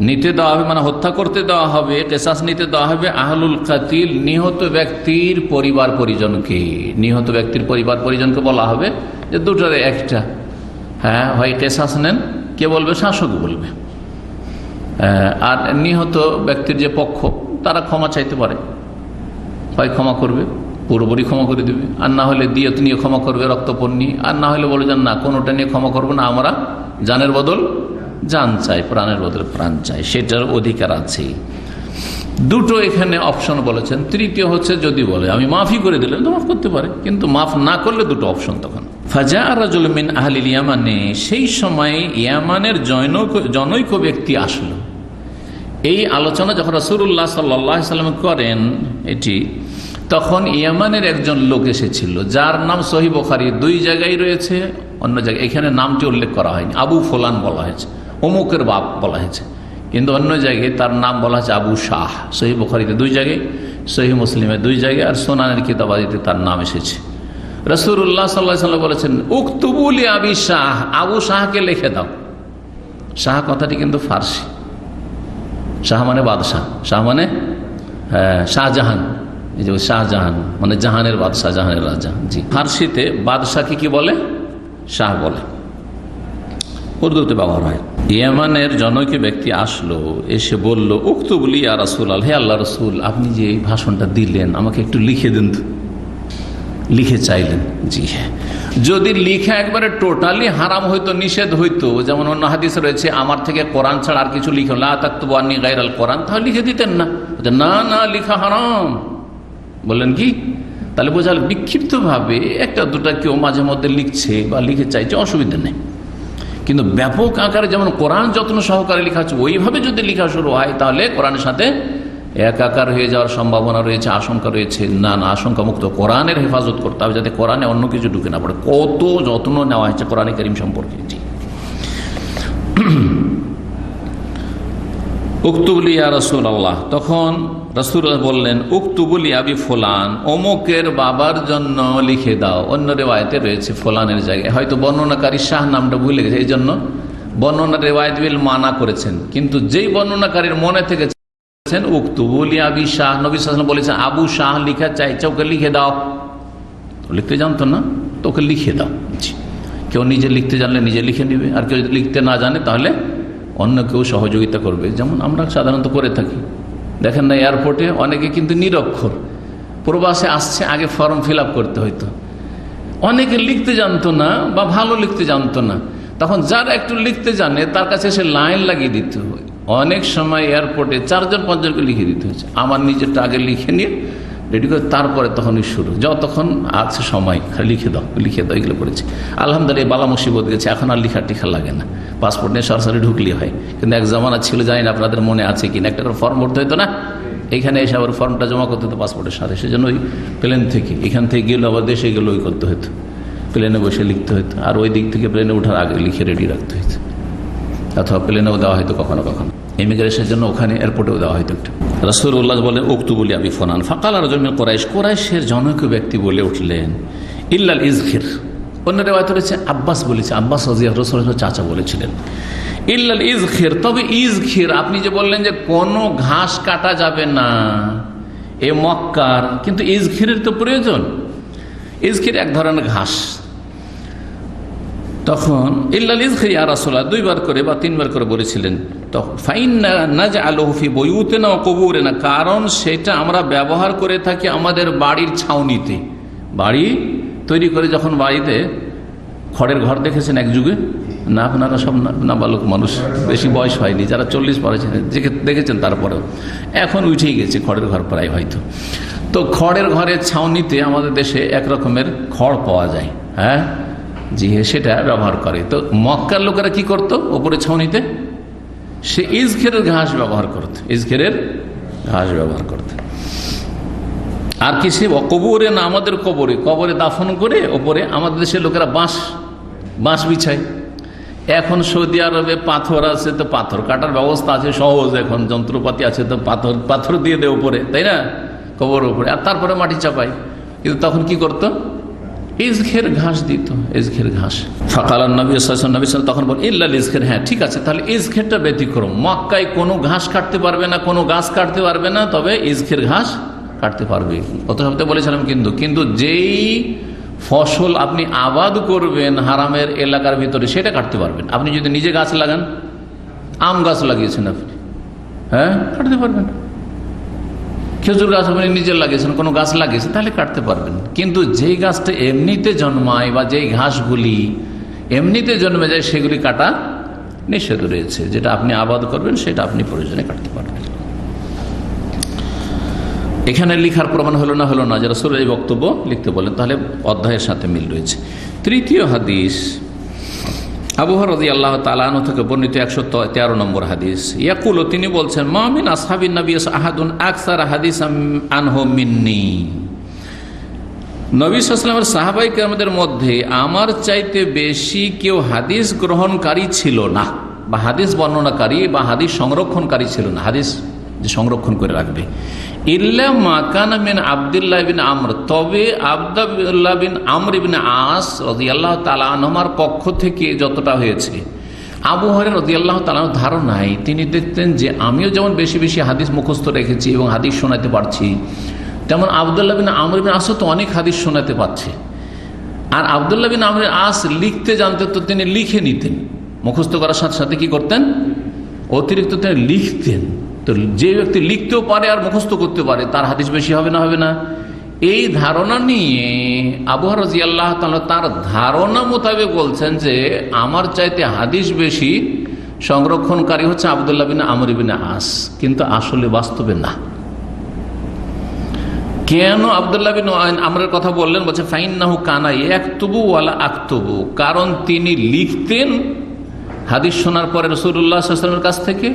নিতে দেওয়া হবে, মানে হত্যা করতে দেওয়া হবে, কেসাস নিতে দেওয়া হবে আহলুল কাতিল, নিহত ব্যক্তির পরিবার পরিজনকে। নিহত ব্যক্তির পরিবার পরিজনকে বলা হবে যে 2টার একটা, হ্যাঁ, হয় কেসাস নেন, কে বলবে? শাসক বলবে। আর নিহত ব্যক্তির যে পক্ষ, তারা ক্ষমা চাইতে পারে, হয় ক্ষমা করবে, পুরোপুরি ক্ষমা করে দেবে, আর না হলে দিয়ত নিয়ে ক্ষমা করবে, রক্তপণ নিয়ে, আর না হলে বলে যান না, কোনোটা নিয়ে ক্ষমা করবো না, আমরা জানের বদল জান চাই, প্রাণের বদলে প্রাণ চাই, সেটার অধিকার আছে। 2টো এখানে অপশন বলেছেন। তৃতীয় হচ্ছে যদি বলে আমি মাফি করে দিলেন, তো মাফ করতে পারে, কিন্তু মাফ না করলে 2টো অপশন তখন। ফাজা রাজুল মিন আহলিল ইয়ামানে, সেই সময় ইয়ামানের জনৈক ব্যক্তি আসলো। এই আলোচনা যখন রাসূলুল্লাহ সাল্লাল্লাহু আলাইহি ওয়াসাল্লাম করেন এটি, তখন ইয়ামানের একজন লোক এসেছিল, যার নাম সহিহ বুখারী 2 জায়গায় রয়েছে, অন্য জায়গায় এখানে নামটি উল্লেখ করা হয়নি, আবু ফুলান বলা হয়েছে, অমুকের বাপ বলা হয়েছে, কিন্তু অন্য জায়গায় তার নাম বলা হয়েছে আবু শাহ। সহিহ বুখারীতে 2 জায়গায়, সহিহ মুসলিমে 2 জায়গায়, আর সুনানের কিতাবাদিতে তার নাম এসেছে। রাসূলুল্লাহ সাল্লাল্লাহু আলাইহি ওয়াসাল্লাম বলেছেন, উকতুবু লি আবি শাহ, আবু শাহকে লিখে দাও। শাহ কথাটি কিন্তু ফার্সি, শাহ মানে বাদশাহ, শাহ মানে শাহজাহান, এই যে শাহজাহান মানে জাহানের বাদশাহ, জাহানের রাজা। জি, ফার্সিতে বাদশাহকে কি বলে? শাহ বলে, উর্দুতে ব্যবহার হয়। ইয়ামানের জনৈক ব্যক্তি আসলো, এসে বলল, উকতুব লি ইয়া রাসূলুল্লাহ, হে আল্লাহ রাসূল, আপনি যে এই ভাষণটা দিলেন আমাকে একটু লিখে দিন তো। লিখে চাইলেন। জি হ্যাঁ, যদি লিখা একবারে টোটালি হারাম হইতো, নিষেধ হইতো, যেমন অন্য হাদিসে রয়েছে আমার থেকে কোরআন ছাড়া আর কিছু লিখো, লা তাকতুবু আন্নী গায়রাল কোরআন, তাহলে লিখে দিতেন না। না না, লিখা হারাম। বললেন কি? তাহলে বোঝাল বিক্ষিপ্তভাবে 1-2টা কেউ মাঝে মধ্যে লিখছে বা লিখে চাইছে, অসুবিধা নেই, কিন্তু ব্যাপক আকারে যেমন কোরআন যত্ন সহকারে লেখা আছে ওইভাবে যদি লেখা শুরু হয়, তাহলে কোরআনের সাথে একাকার হয়ে যাওয়ার সম্ভাবনা রয়েছে, আশঙ্কা রয়েছে। না, আশঙ্কা মুক্ত কোরআনের হেফাজত করতে হবে, যাতে কোরআনে অন্য কিছু ঢুকে না পড়ে। কত যত্ন নেওয়া হয়েছে কোরআনে কারীম সম্পর্কে। জি, উক্তুবলি ইয়া রাসূলুল্লাহ, তখন রাসূলুল্লাহ বললেন, উক্তুবলি আবি ফুলান, অমুকের বাবার জন্য লিখে দাও। অন্য রেওয়ায়েতে রয়েছে ফুলানের জায়গায়, হয়তো বর্ণনাকারী শাহ নামটা ভুলে গেছে, এই জন্য বর্ণনা রেওয়ায়েত বিল মানা করেছেন। কিন্তু যেই বর্ণনাকারীর মনে থেকে উক্তুবলি আবি শাহ, নবী সাল্লাল্লাহু আলাইহি ওয়াসাল্লাম বলেছেন আবু শাহ লিখা চাইছে, ওকে লিখে দাও। লিখতে জানতো না তো ওকে লিখে দাও। কেউ নিজে লিখতে জানলে নিজে লিখে নেবে, আর কেউ যদি লিখতে না জানে তাহলে অন্য কেউ সহযোগিতা করবে, যেমন আমরা সাধারণত করে থাকি। দেখেন না, এয়ারপোর্টে অনেকে কিন্তু নিরক্ষর, প্রবাসে আসছে, আগে ফর্ম ফিল আপ করতে হইতো। অনেকে লিখতে জানতো না বা ভালো লিখতে জানতো না, তখন যারা একটু লিখতে জানে তার কাছে এসে লাইন লাগিয়ে দিতে হয়। অনেক সময় এয়ারপোর্টে 4-5 জনকে লিখে দিতে হয়েছে। আমার নিজেরটা আগে লিখে নিয়ে রেডি করে তারপরে তখনই শুরু, যতক্ষণ আছে সময় লিখে দাও লিখে দাও, এগুলো করেছি। আলহামদুলিল্লাহ বালা মুসিবত গেছে, এখন আর লিখা টিখা লাগে না, পাসপোর্ট নিয়ে সরাসরি ঢুকলে হয়। কিন্তু এক জামানা ছিল, জানি না আপনাদের মনে আছে কিনা, একটা করে ফর্ম ভরতে হতো না, এইখানে এসে আবার ফর্মটা জমা করতে হতো পাসপোর্টের সাথে। সেজন্য ওই প্লেন থেকে, এখান থেকে গেলে আবার দেশে গেলে ওই করতে হতো, প্লেনে বসে লিখতে হতো, আর ওই দিক থেকে প্লেনে ওঠার আগে লিখে রেডি রাখতে হতো, অথবা প্লেনেও দেওয়া হয়তো কখনো কখনো, ইমিগ্রেশনের জন্য ওখানে এয়ারপোর্টেও দেওয়া হয়তো একটু। রাসূলুল্লাহ বলেন উক্তুবুলি আবি ফুলান, ফাকাল রাজুল মিন কুরাইশ, কুরাইশের জনৈক ব্যক্তি বলে উঠলেন, ইল্লাল ইজখির। অন্য রিওয়ায়াতে রয়েছে আব্বাস বলেছে, আব্বাস রাসূলুল্লাহ চাচা বলেছিলেন, ইল্লাল ইজখির, তবে ইজখির। আপনি যে বললেন যে কোনো ঘাস কাটা যাবে না এ মক্কার, কিন্তু ইজখিরের তো প্রয়োজন। ইজখির এক ধরনের ঘাস। তখন ইল্লাল ইজখির ইয়া রাসূলুল্লাহ 2 বার করে বা 3 বার করে বলেছিলেন। তখন ফাইন্না নাজআলুহু ফি বুয়ুতিনা ওয়া কুবুরিনা, কারণ সেটা আমরা ব্যবহার করে থাকি আমাদের বাড়ির ছাউনিতে। বাড়ি তৈরি করে যখন বাড়িতে খড়ের ঘর দেখেছেন এক যুগে, না আপনারা সব নাবালক মানুষ, বেশি বয়স হয়নি, যারা 40 পরেছেন দেখেছেন, তারপরেও এখন উঠেই গেছে খড়ের ঘর প্রায় হয়তো। তো খড়ের ঘরের ছাউনিতে আমাদের দেশে এক রকমের খড় পাওয়া যায়, হ্যাঁ জি, সেটা ব্যবহার করে। তো মক্কার লোকেরা কি করতো, ওপরে ছাউনিতে সে ইজখেরের ঘাস ব্যবহার করত, ইজখেরের ঘাস ব্যবহার করত। আর কি সে কবরে না, আমাদের কবরে, কবরে দাফন করে ওপরে আমাদের দেশের লোকেরা বাঁশ বিছায়। এখন সৌদি আরবে পাথর আছে, তো পাথর কাটার ব্যবস্থা আছে সহজ, এখন যন্ত্রপাতি আছে, তো পাথর দিয়ে দেয় উপরে, তাই না, কবর উপরে, আর তারপরে মাটি চাপায়। কিন্তু তখন কি করতো, ইজখের ঘাস দিত, ইজখের ঘাস। ফাকাল নবী সাল্লাল্লাহু আলাইহি ওয়াসাল্লাম, তখন বল ইল্লাল ইজখের, হ্যাঁ ঠিক আছে, তাহলে ইজখেরটা ব্যতিক্রম। মক্কায় কোনো ঘাস কাটতে পারবে না, কোনো গাছ কাটতে পারবে না, তবে ইজখের ঘাস কাটতে পারবে। গত সপ্তাহে বলেছিলাম, কিন্তু যেই ফসল আপনি আবাদ করবেন হারামের এলাকার ভিতরে, সেটা কাটতে পারবেন। আপনি যদি নিজে গাছ লাগান, আম গাছ লাগিয়েছেন আপনি, হ্যাঁ কাটতে পারবেন। খেজুর গাছ আপনি নিজে লাগিয়েছেন, কোনো গাছ লাগিয়েছেন, তাহলে কাটতে পারবেন। কিন্তু যেই গাছটা এমনিতে জন্মায় বা যেই ঘাসগুলি এমনিতে জন্মে যায়, সেগুলি কাটা নিষেধ রয়েছে। যেটা আপনি আবাদ করবেন সেটা আপনি প্রয়োজনে কাটতে পারবেন। এখানে লিখার প্রমাণ হলো না যে রাসূলের এই বক্তব্য লিখতে বলেন, তাহলে অধ্যায়ের সাথে মিল রয়েছে। তৃতীয় হাদিস, আবু হুরায়রা রাদিয়াল্লাহু তাআলা আনহু থেকে বর্ণিত 113 নম্বর হাদিস। ইয়াকুলু, তিনি বলছেন, মা মিন আসহাবিন নবী আহাদুন আকসার হাদিসাম আনহু মিন্নি। নবী সাল্লাল্লাহু আলাইহি ওয়াসাল্লামের সাহাবায়ে কেরামদের মধ্যে আমার চাইতে বেশি কেউ হাদিস গ্রহণকারী ছিল না, বা হাদিস বর্ণনাকারী বা হাদিস সংরক্ষণকারী ছিল না, হাদিস যে সংরক্ষণ করে রাখবে। ইল্লা মা কানা মিন আব্দুল্লাহ বিন আমর, তবে আব্দুল্লাহ বিন আমর ইবনে আস রাদিয়াল্লাহু তাআলা আনহুর পক্ষ থেকে যতটা হয়েছে। আবু হুরায়রা রাদিয়াল্লাহু তাআলা ধারণায় তিনি দেখতেন যে আমিও যেমন বেশি বেশি হাদিস মুখস্থ রেখেছি এবং হাদিস শোনাতে পারছি, তেমন আব্দুল্লাহ বিন আমর ইবনে আসও তো অনেক হাদিস শোনাতে পারছে। আর আব্দুল্লাহ বিন আমর আস লিখতে জানতেন, তো তিনি লিখে নিতেন, মুখস্থ করার সাথে সাথে কি করতেন, অতিরিক্ত তিনি লিখতেন। তো যে ব্যক্তি লিখতেও পারে আর মুখস্থ করতে পারে, তার হাদিস বেশি হবে না। এই ধারণা নিয়ে আবু হুরায়রা রাদিয়াল্লাহু তাআলা তার ধারণা মোতাবেক বলছেন যে আমার চাইতে হাদিস বেশি সংরক্ষণকারী হচ্ছে আব্দুল্লাহ বিন আমর ইবনে আস, কিন্তু আসলে বাস্তবে না। কেন আব্দুল্লাহ বিন আমরের কথা বললেন, বলছে ফাইন্নাহু কানা ইয়াকতুবু ওয়ালা আকতুবু, কারণ তিনি লিখতেন হাদিস শোনার পরে রাসূলুল্লাহ সাল্লাল্লাহু আলাইহি ওয়াসাল্লামের কাছ থেকে,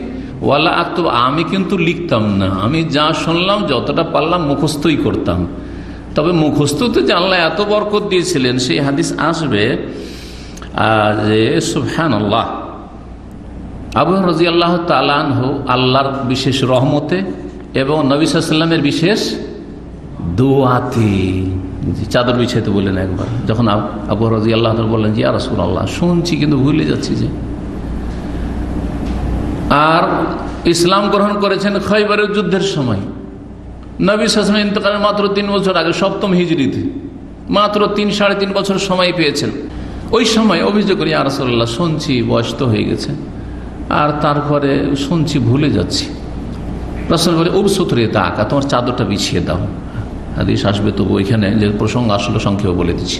ওয়ালা আক্তুব, আমি কিন্তু লিখতাম না, আমি যা শুনলাম যতটা পারলাম মুখস্থই করতাম। তবে মুখস্থতে যে আল্লাহ এত বরকত দিয়েছিলেন সেই হাদিস আসবে যে সুবহানাল্লাহ, আবু হুরায়রা রাদিয়াল্লাহু তাআলা আনহু আল্লাহর বিশেষ রহমতে এবং নবী সাল্লাল্লাহু আলাইহি ওয়াসাল্লামের বিশেষ দোয়াতে চাদর বিছাইতে বললেন একবার, যখন আবু হুরায়রা রাদিয়াল্লাহু তাআলা বললেন যে ইয়া রাসূলুল্লাহ, শুনছি কিন্তু ভুলে যাচ্ছি যে। আর ইসলাম গ্রহণ করেছেন খয়বরের যুদ্ধের সময়, নবী সাল্লাল্লাহু আলাইহি ওয়াসাল্লাম ইন্তেকালের মাত্র 3 বছর আগে, 7ম হিজরিতে, মাত্র 3-3.5 বছর সময় পেয়েছেন। ওই সময় অভিযোগ করি, ইয়া রাসূলুল্লাহ, শুনছি, বয়স তো হয়ে গেছে, আর তারপরে শুনছি ভুলে যাচ্ছি। রাসূল বলে উবসুতরে তাকা, তোমার চাদরটা বিছিয়ে দাও। হাদিস আসবে, তবু ওইখানে যে প্রসঙ্গ আসলে সংক্ষেপে বলে দিচ্ছি।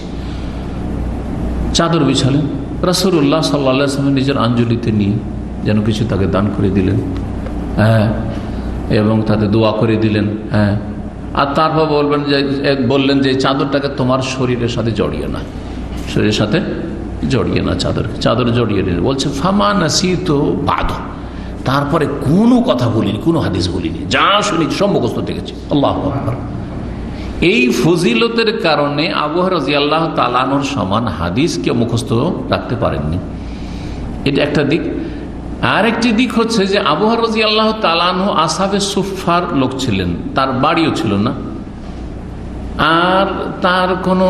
চাদর বিছালেন, রাসূলুল্লাহ সাল্লাল্লাহু আলাইহি ওয়াসাল্লাম নিজের আঞ্জলিতে নিয়ে যেন কিছু তাকে দান করে দিলেন, হ্যাঁ, এবং তাতে দোয়া করে দিলেন, হ্যাঁ। আর তারপর বললেন যে চাদরটাকে তোমার শরীরের সাথে জড়িয়ে না, শরীরের সাথে জড়িয়ে না, চাদর জড়িয়ে নিন। বলছে ফামা নাসিত বাদ, তারপরে কোনো কথা বলিনি, কোনো হাদিস বলিনি, যা শুনি সব মুখস্থ দেখেছি। আল্লাহু আকবার। এই ফজিলতের কারণে আবু হুরায়রা রাদিয়াল্লাহু তাআলা আনহুর সমান হাদিসকে মুখস্থ রাখতে পারেননি। এটা একটা দিক। আর একটি দিক হচ্ছে যে আবু হুরায়রা রাদিয়াল্লাহু তাআলা আনহু আসহাবে সুফফার লোক ছিলেন, তার বাড়িও ছিল না, আর তার কোনো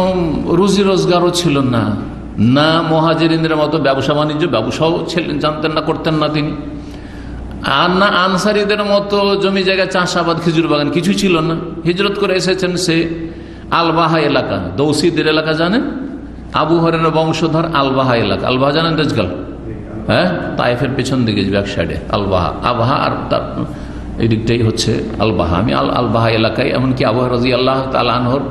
রুজি রোজগারও ছিল না, না মুহাজিরিনদের মতো ব্যবসাও ছিলেন, জানতেন না, করতেন না তিনি, আর না আনসারীদের মতো জমি জায়গা, চাষাবাদ, খেজুর বাগান কিছু ছিল না। হিজরত করে এসেছেন সে আলবাহা এলাকা, দৌসিদের এলাকা জানেন, আবু হুরায়রার বংশধর আলবাহা এলাকা। আলবাহা জানেন রেজগাল, হ্যাঁ, তায়েফের পেছন দিকে ব্যাক সাইডে আলবাহা, আবহা, আর তার এই দিকটাই হচ্ছে আলবাহা। আমি আলবাহা এলাকায়, এমনকি আবু হুরায়রা রাদিয়াল্লাহু তাআলা আনহুর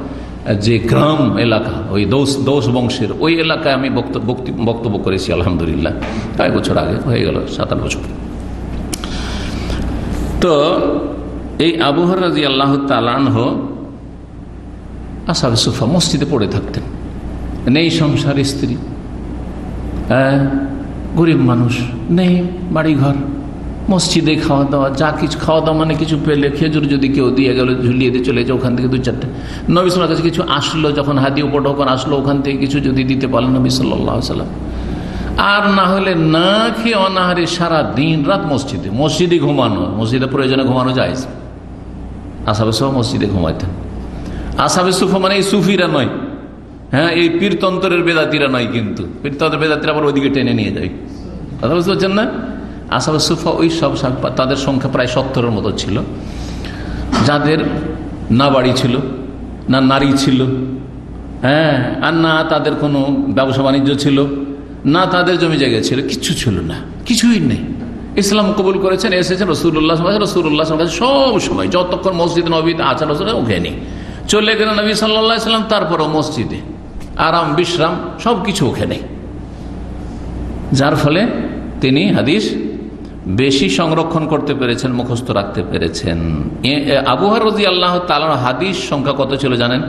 যে গ্রাম এলাকা, ওই দৌস বংশের ওই এলাকায় আমি বক্তব্য করেছি আলহামদুলিল্লাহ, কয়েক বছর আগে, হয়ে গেল 7-8 বছর। তো এই আবু হুরায়রা রাদিয়াল্লাহু তাআলা আনহু আসহাবে সুফফা মসজিদে পড়ে থাকতেন, নেই সংসার, স্ত্রী, গরিব মানুষ, নেই বাড়িঘর, মসজিদে খাওয়া দাওয়া, যা কিছু খাওয়া দাওয়া মানে কিছু পেলে, খেজুর যদি কেউ দিয়ে গেল, ঝুলিয়ে দিয়ে চলে যায়, ওখান থেকে 2-4টা, নবী সাল্লাল্লাহু আলাইহি ওয়াসাল্লামের কাছে কিছু আসলো, যখন হাদি উপঢৌকন আসলো, ওখান থেকে কিছু যদি দিতে পারলেন নবী সাল্লাল্লাহু আলাইহি ওয়াসাল্লাম। আর না হলে না খেয়ে অনাহারে সারা দিন রাত মসজিদে ঘুমানো, মসজিদে প্রয়োজনে ঘুমানো যায়। আসহাবে সুফফা মসজিদে ঘুমাইতেন। আসহাবে সুফফা মানে এই সুফিরা নয়, হ্যাঁ, এই পীরতন্ত্রের বেদাতিরা নয়, কিন্তু পীরতন্ত্রের বেদাতিরা আবার ওইদিকে টেনে নিয়ে যায়, কথা বুঝতে পারছেন না। আসহাবে সুফফা ওই সব, তাদের সংখ্যা প্রায় 70-এর মতো ছিল, যাদের না বাড়ি ছিল, না নারী ছিল, হ্যাঁ, আর না তাদের কোনো ব্যবসা বাণিজ্য ছিল, না তাদের জমি জায়গা ছিল, কিচ্ছু ছিল না, কিছুই নেই। ইসলাম কবুল করেছেন, এসেছেন রাসূলুল্লাহ কাছে সব সময়, যতক্ষণ মসজিদ নববীতে আছেন ওখানে চলে গেলেন নবী সাল্লাল্লাহু আলাইহি ওয়াসাল্লাম, তারপরও মসজিদে আরাম বিশ্রাম সব কিছু ওখানে, যার ফলে তিনি হাদিস বেশি সংরক্ষণ করতে পেরেছেন, মুখস্থ রাখতে পেরেছেন। আবু হুরায়রা রাদিয়াল্লাহু তাআলা হাদিস সংখ্যা কত ছিল জানেন?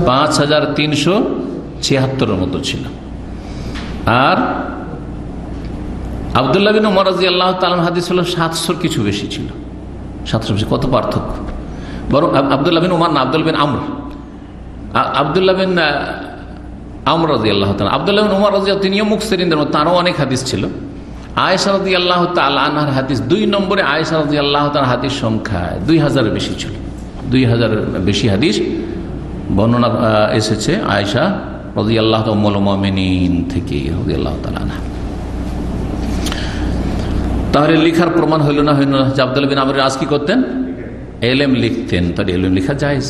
5376-এর মতো ছিল। আর আব্দুল্লাহ বিন উমর রাদিয়াল্লাহু তাআলা হাদিস হলো 700 কিছু বেশি ছিল, 700 বেশি। কত পার্থক্য! বরং আব্দুল্লাহ বিন উমর না, আব্দুল্লাহ বিন আমর রাদিয়াল্লাহু তাআলা, আব্দুল্লাহ বিন উমর রাদিয়াল্লাহু, তিনিও মুকসিরিনদের মধ্যে, তারও অনেক হাদিস ছিল। আয়েশা রাদিয়াল্লাহু তাআলা আনহার হাদিস 2 নম্বরে, আয়েশা রাদিয়াল্লাহু তাআলার হাদিস সংখ্যা 2000-এর বেশি ছিল, 2000-এর বেশি হাদিস বর্ণনা এসেছে আয়েশা রাদিয়াল্লাহু তাআলা উম্মুল মুমিনিন থেকে রাদিয়াল্লাহু তাআলা আনহা। তাহলে লিখার প্রমাণ হইল না যে আব্দুল্লাহ বিন আমর আজ কি করতেন? এলেম লিখতেন, তার এলেম লেখা জায়েজ।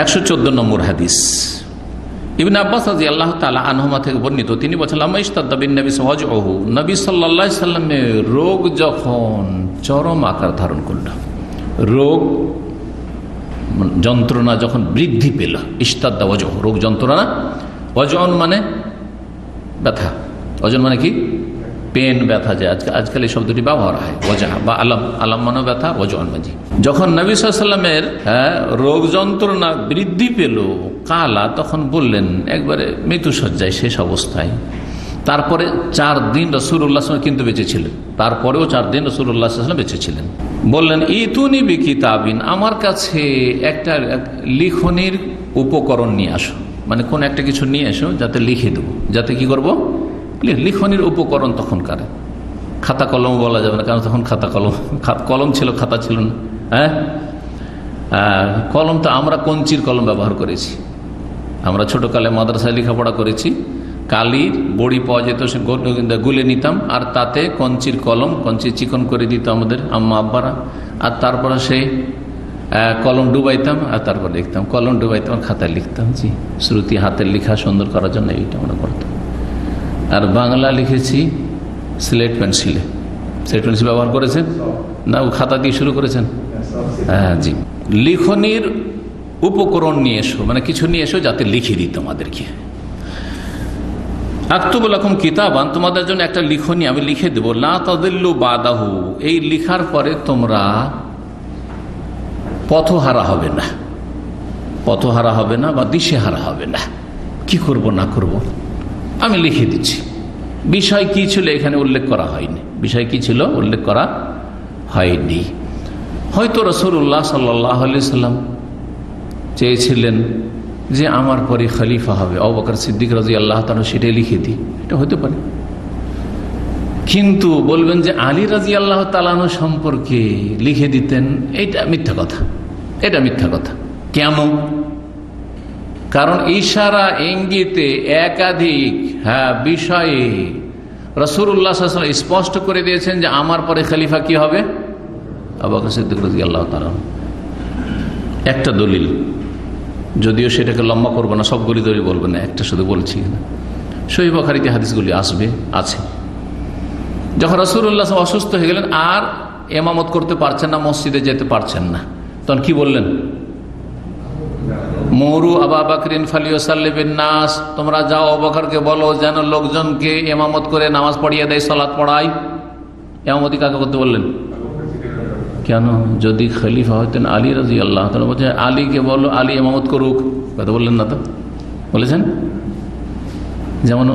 114 নম্বর হাদিস ইবনে আব্বাস রাদিয়াল্লাহু তাআলা আনহুমা থেকে বর্ণিত, তিনি বলেছেন লাম্মা ইশতাদ্দা বিন নবী সাওয়াজউহু, নবী সাল্লাল্লাহু আলাইহি সাল্লামের রোগ যখন চরম আকার ধারণ করল, রোগ যন্ত্রণা যখন বৃদ্ধি পেল, ইশতাদ্দা ওয়াজহু, রোগ যন্ত্রণা, ওয়াজন মানে ব্যথা, ওজন মানে কি পেন, ব্যথা, যে আজকাল এই শব্দটি ব্যবহার হয়, ওয়াজা বা আলাম মানে ব্যথা, ওজন মানে। যখন নবী সাল্লাল্লাহু আলাইহি সাল্লামের রোগ যন্ত্রণা বৃদ্ধি পেল, কালা, তখন বললেন একবারে মৃত্যুসজ্জায় শেষ অবস্থায়, তারপরে 4 দিন রাসূলুল্লাহ কিন্তু বেঁচে ছিলেন, তারপরেও 4 দিন রাসূলুল্লাহ বেঁচে ছিলেন। বললেন ইতুনি বিকিতাবিন, আমার কাছে একটা লিখনির উপকরণ নিয়ে আসো, মানে কোন একটা কিছু নিয়ে এসো যাতে লিখে দেবো, যাতে কি করব, লিখনির উপকরণ। তখনকার খাতা কলম বলা যাবে না, কারণ তখন খাতা কলম ছিল, খাতা ছিল না। হ্যাঁ, কলম তো আমরা কঞ্চির কলম ব্যবহার করেছি। আমরা ছোটকালে মাদ্রাসায় লেখাপড়া করেছি, কালির বড়ি পাওয়া যেত, সে গুলে নিতাম, আর তাতে কঞ্চির কলম, কঞ্চি চিকন করে দিত আমাদের আম্মা আব্বারা, আর তারপরে সেই কলম ডুবাইতাম, আর তারপর লিখতাম, কলম ডুবাইতাম আর খাতায় লিখতাম। জি, শ্রুতি হাতের লেখা সুন্দর করার জন্য এইটা আমরা করতাম। আর বাংলা লিখেছি স্লেট পেন্সিলে। স্লেট পেন্সিল ব্যবহার করেছেন না? ও খাতা দিয়ে শুরু করেছেন? হ্যাঁ জি। লিখনির উপকরণ নিয়ে এসো, মানে কিছু নিয়ে এসো যাতে লিখে দিত আমাদেরকে। আক্তুবু লাকুম কিতাবান, তোমাদের জন্য একটা লিখনি আমি লিখে দেব, লা তাদিল্লু বাদাহু, এই লিখার পরে তোমরা পথহারা হবে না, পথহারা হবে না বা দিশেহারা হবে না। কি করব না করব আমি লিখে দিচ্ছি। বিষয় কি ছিল এখানে উল্লেখ করা হয়নি, বিষয় কি ছিল উল্লেখ করা হয়নি। হয়তো রাসূলুল্লাহ সাল্লাল্লাহু আলাইহি সাল্লাম চেয়েছিলেন যে আমার পরে খলিফা হবে আবু বকর সিদ্দিক রাদিয়াল্লাহু তাআলা, সেটাই লিখে দিই, এটা হতে পারে। কিন্তু বলবেন যে আলী রাদিয়াল্লাহু তাআলা সম্পর্কে লিখে দিতেন, এটা মিথ্যা কথা, এটা মিথ্যা কথা। কেন? কারণ ইশারা ইঙ্গিতে একাধিক বিষয়ে রাসূলুল্লাহ সাল্লাল্লাহু আলাইহি ওয়াসাল্লাম স্পষ্ট করে দিয়েছেন যে আমার পরে খলিফা কি হবে, আবু বকর সিদ্দিক রাদিয়াল্লাহু তাআলা। একটা দলিল, যদিও সেটাকে লম্বা করবো না, সবগুলি দলিল বলবো না, একটা শুধু বলছি না। সহিহ বুখারীতে হাদিসগুলি আছে। যখন রাসূলুল্লাহ অসুস্থ হয়ে গেলেন আর ইমামত করতে পারছেন না, মসজিদে যেতে পারছেন না, তখন কি বললেন? মুরু আবু বকরিন ফালিউসাল্লি বিন নাস, তোমরা যাও আবু বকরকে বলো যেন লোকজনকে ইমামত করে নামাজ পড়িয়ে দেয়, সালাত পড়ায়। ইমামতি কাকে করতে বললেন? কেন? যদি খলিফা হতেন আলী রাদিয়াল্লাহু তাআলা, বলছে আলীকে বলো আলী ইমামত করুক, কথা বললেন না তো? বলেছেন? যেমন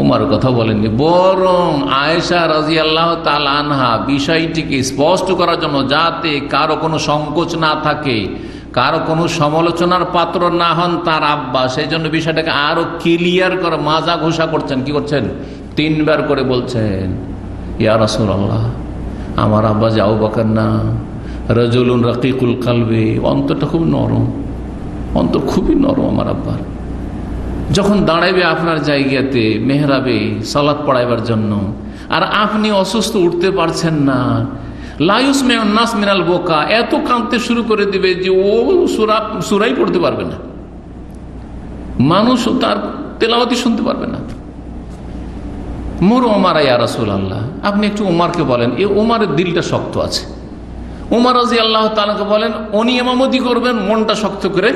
উমারের কথা বলেননি, বরং আয়েশা রাদিয়াল্লাহু তাআলা আনহা বিষয়টিকে স্পষ্ট করার জন্য, যাতে কারো কোনো সংকোচ না থাকে, কারো কোনো সমালোচনার পাত্র না হন তার আব্বা, সেই জন্য বিষয়টাকে আরো ক্লিয়ার করে মাজা ঘোষা করছেন। কি করছেন? 3 বার করে বলছেন, ইয়া রাসূলুল্লাহ, আমার আব্বা যে আবু বকর না, রাজুলুন রাকিকুল কালবি, অন্তরটা খুব নরম, অন্তর খুবই নরম আমার আব্বার। যখন দাঁড়াইবে আপনার জায়গাতে মেহরাবে সালাত পড়াইবার জন্য, আর আপনি অসুস্থ, উঠতে পারছেন না, লায়ুস নাস মিনাল বোকা, এত কাঁদতে শুরু করে দিবে যে ও সূরাই পড়তে পারবে না, মানুষ তার তেলাওয়াতি শুনতে পারবে না। মুরু ওমর ইয়া রাসূলুল্লাহ, আপনি একটু ওমরকে বলেন, এই ওমরের দিলটা শক্ত আছে। ওমর রাদিয়াল্লাহু তাআলাকে বলেন, উনি ইমামতি করবেন, মনটা শক্ত করে